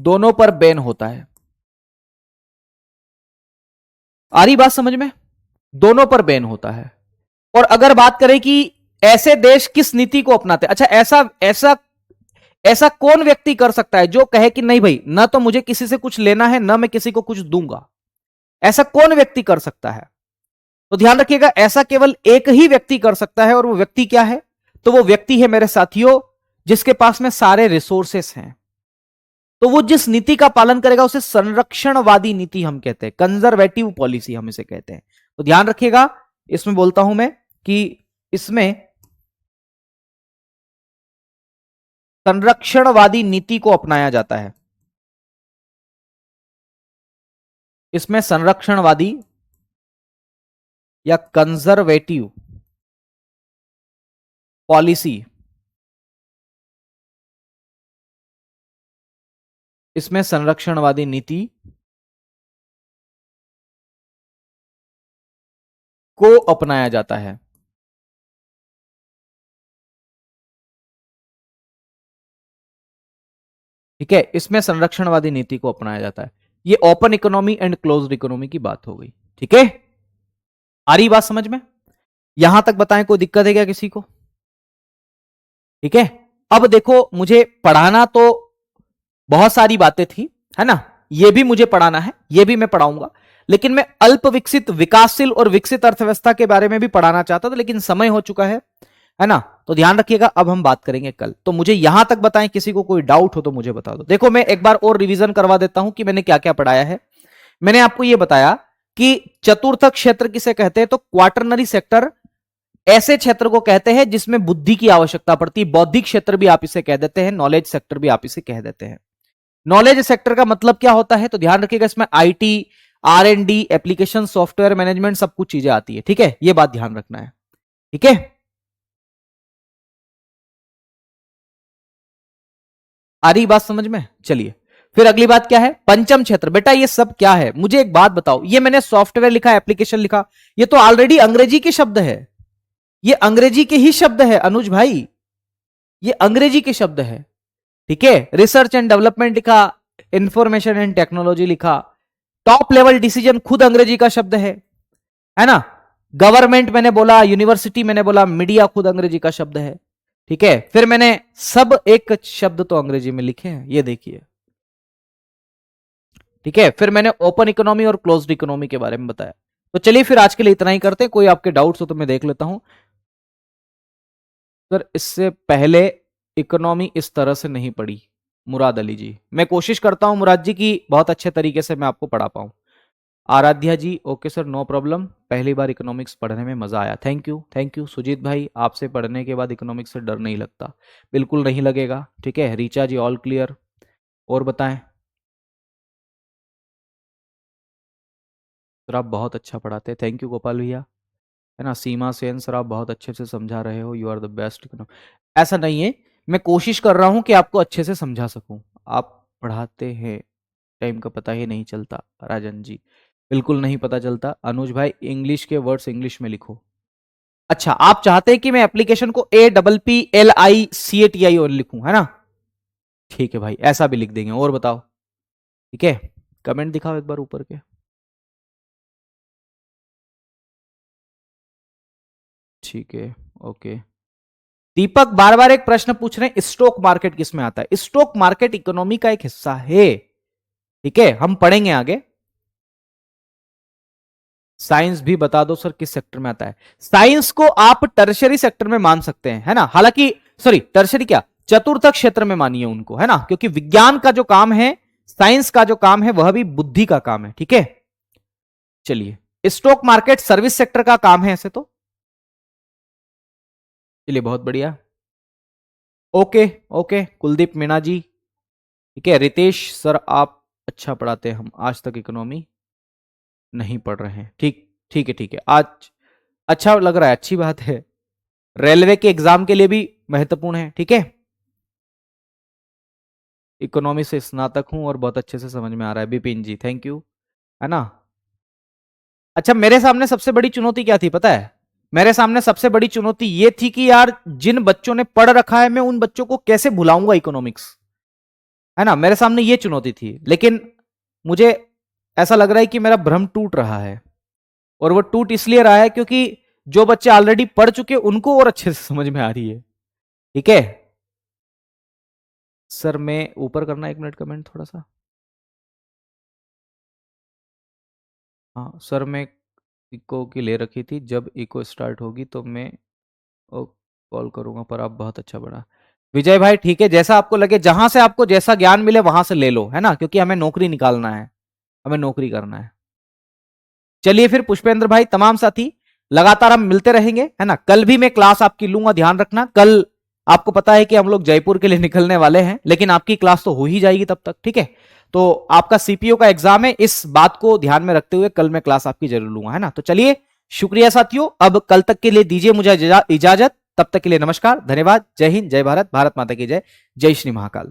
दोनों पर बैन होता है। आ रही बात समझ में? दोनों पर बैन होता है। और अगर बात करें कि ऐसे देश किस नीति को अपनाते, अच्छा ऐसा ऐसा ऐसा कौन व्यक्ति कर सकता है जो कहे कि नहीं भाई, ना तो मुझे किसी से कुछ लेना है, ना मैं किसी को कुछ दूंगा? ऐसा कौन व्यक्ति कर सकता है? तो ध्यान रखिएगा, ऐसा केवल एक ही व्यक्ति कर सकता है। और वो व्यक्ति क्या है? तो वो व्यक्ति है मेरे साथियों, जिसके पास में सारे रिसोर्सेस हैं। तो वो जिस नीति का पालन करेगा उसे संरक्षणवादी नीति हम कहते हैं, कंजर्वेटिव पॉलिसी हम इसे कहते हैं। तो ध्यान रखिएगा, इसमें बोलता हूं मैं कि इसमें संरक्षणवादी नीति को अपनाया जाता है। इसमें संरक्षणवादी या कंजर्वेटिव पॉलिसी, इसमें संरक्षणवादी नीति को अपनाया जाता है। ठीक है, इसमें संरक्षणवादी नीति को अपनाया जाता है। ये open economy and closed economy की बात हो गई। ठीक है, आ रही बात समझ में? यहां तक बताएं, कोई दिक्कत है क्या किसी को? ठीक है, अब देखो, मुझे पढ़ाना तो बहुत सारी बातें थी, है ना? ये भी मुझे पढ़ाना है, ये भी मैं पढ़ाऊंगा, लेकिन मैं अल्प विकसित, विकासशील और विकसित अर्थव्यवस्था के बारे में भी पढ़ाना चाहता था, लेकिन समय हो चुका है ना? तो ध्यान रखिएगा, अब हम बात करेंगे कल। तो मुझे यहां तक बताएं, किसी को कोई डाउट हो तो मुझे बता दो। देखो, मैं एक बार और रिवीजन करवा देता हूं कि मैंने क्या क्या पढ़ाया है। मैंने आपको यह बताया कि चतुर्थ क्षेत्र किसे कहते हैं, तो क्वार्टरनरी सेक्टर ऐसे क्षेत्र को कहते हैं जिसमें बुद्धि की आवश्यकता पड़ती है। बौद्धिक क्षेत्र भी आप इसे कह देते हैं, नॉलेज सेक्टर भी आप इसे कह देते हैं। नॉलेज सेक्टर का मतलब क्या होता है, तो ध्यान रखिएगा, इसमें आईटी, आर&डी, एप्लीकेशन, सॉफ्टवेयर मैनेजमेंट, सब कुछ चीजें आती है। ठीक है, ये बात ध्यान रखना है। ठीक है, आ रही बात समझ में? चलिए, फिर अगली बात क्या है, पंचम क्षेत्र। बेटा ये सब क्या है, मुझे एक बात बताओ। ये मैंने सॉफ्टवेयर लिखा, एप्लीकेशन लिखा, ये तो ऑलरेडी अंग्रेजी के शब्द है। ये अंग्रेजी के ही शब्द है अनुज भाई, ये अंग्रेजी के शब्द है। ठीक है, रिसर्च एंड डेवलपमेंट लिखा, इंफॉर्मेशन एंड टेक्नोलॉजी लिखा, टॉप लेवल डिसीजन खुद अंग्रेजी का शब्द है ना? गवर्नमेंट मैंने बोला, यूनिवर्सिटी मैंने बोला, मीडिया खुद अंग्रेजी का शब्द है। ठीक है, फिर मैंने सब एक शब्द तो अंग्रेजी में लिखे हैं, ये देखिए। ठीक है, फिर मैंने ओपन इकोनॉमी और क्लोज्ड इकोनॉमी के बारे में बताया। तो चलिए फिर आज के लिए इतना ही करते हैं। कोई आपके डाउट्स हो तो मैं देख लेता हूं। सर इससे पहले इकोनॉमी इस तरह से नहीं पढ़ी मुराद अली जी। मैं कोशिश करता हूं मुराद जी की बहुत अच्छे तरीके से मैं आपको पढ़ा पाऊं। Aaradhya ji, okay sir, no problem, पहली बार इकोनॉमिक्स पढ़ने में मजा आया, thank you thank you. Sujeet भाई, आपसे पढ़ने के बाद इकोनॉमिक्स से डर नहीं लगता? बिल्कुल नहीं लगेगा। ठीक है, रीचा जी, ऑल क्लियर। और बताएं सर, आप बहुत अच्छा पढ़ाते हैं, थैंक यू गोपाल भैया, है ना? सीमा सेन, सर आप बहुत अच्छे से समझा रहे हो, यू आर द बेस्ट। ऐसा नहीं है, मैं कोशिश कर रहा हूं कि आपको अच्छे से समझा सकूं। आप पढ़ाते हैं, टाइम का पता ही नहीं चलता। राजन जी, बिल्कुल नहीं पता चलता। अनुज भाई, इंग्लिश के वर्ड्स इंग्लिश में लिखो। अच्छा, आप चाहते हैं कि मैं एप्लीकेशन को APPLICATI और लिखूं, है ना? ठीक है भाई, ऐसा भी लिख देंगे। और बताओ, ठीक है, कमेंट दिखाओ एक बार ऊपर के। ठीक है, ओके। दीपक बार बार एक प्रश्न पूछ रहे हैं, स्टॉक मार्केट किस में आता है? स्टॉक मार्केट इकोनॉमी का एक हिस्सा है। ठीक है, हम पढ़ेंगे आगे। साइंस भी बता दो सर किस सेक्टर में आता है। साइंस को आप टर्शरी सेक्टर में मान सकते हैं, है ना? हालांकि सॉरी, टर्शरी क्या, चतुर्थ क्षेत्र में मानिए उनको, है ना? क्योंकि विज्ञान का जो काम है, साइंस का जो काम है, वह भी बुद्धि का काम है। ठीक है, चलिए, स्टॉक मार्केट सर्विस सेक्टर का काम है ऐसे तो। चलिए, बहुत बढ़िया, ओके ओके। कुलदीप मीणा जी, ठीक है। रितेश सर, आप अच्छा पढ़ाते हैं, हम आज तक इकोनॉमी नहीं पढ़ रहे हैं। ठीक ठीक है, ठीक है, आज अच्छा लग रहा है, अच्छी बात है। रेलवे के एग्जाम के लिए भी महत्वपूर्ण है। ठीक है, इकोनॉमी से स्नातक हूं और बहुत अच्छे से समझ में आ रहा है। बिपिन जी, थैंक यू, है ना? अच्छा, मेरे सामने सबसे बड़ी चुनौती क्या थी पता है? मेरे सामने सबसे बड़ी चुनौती ये थी कि यार जिन बच्चों ने पढ़ रखा है, मैं उन बच्चों को कैसे भुलाऊंगा इकोनॉमिक्स, है ना, मेरे सामने ये चुनौती थी, लेकिन मुझे ऐसा लग रहा है कि मेरा भ्रम टूट रहा है, और वो टूट इसलिए रहा है क्योंकि जो बच्चे ऑलरेडी पढ़ चुके उनको और अच्छे से समझ में आ रही है। ठीक है सर, मैं ऊपर करना 1 मिनट कमेंट थोड़ा सा। हाँ सर, मैं इको की ले रखी थी, जब इको स्टार्ट होगी तो मैं कॉल करूंगा, पर आप बहुत अच्छा बढ़ा। विजय भाई ठीक है, जैसा आपको लगे, जहां से आपको जैसा ज्ञान मिले वहां से ले लो, है ना, क्योंकि हमें नौकरी निकालना है, हमें नौकरी करना है। चलिए फिर पुष्पेंद्र भाई, तमाम साथी लगातार हम मिलते रहेंगे, है ना। कल भी मैं क्लास आपकी लूंगा, ध्यान रखना। कल आपको पता है कि हम लोग जयपुर के लिए निकलने वाले हैं, लेकिन आपकी क्लास तो हो ही जाएगी तब तक, ठीक है। तो आपका सीपीओ का एग्जाम है, इस बात को ध्यान में रखते हुए कल मैं क्लास आपकी जरूर लूंगा, है ना। तो चलिए, शुक्रिया साथियों, अब कल तक के लिए दीजिए मुझे इजाजत। तब तक के लिए नमस्कार, धन्यवाद, जय हिंद, जय भारत, भारत माता की जय, जय श्री महाकाल।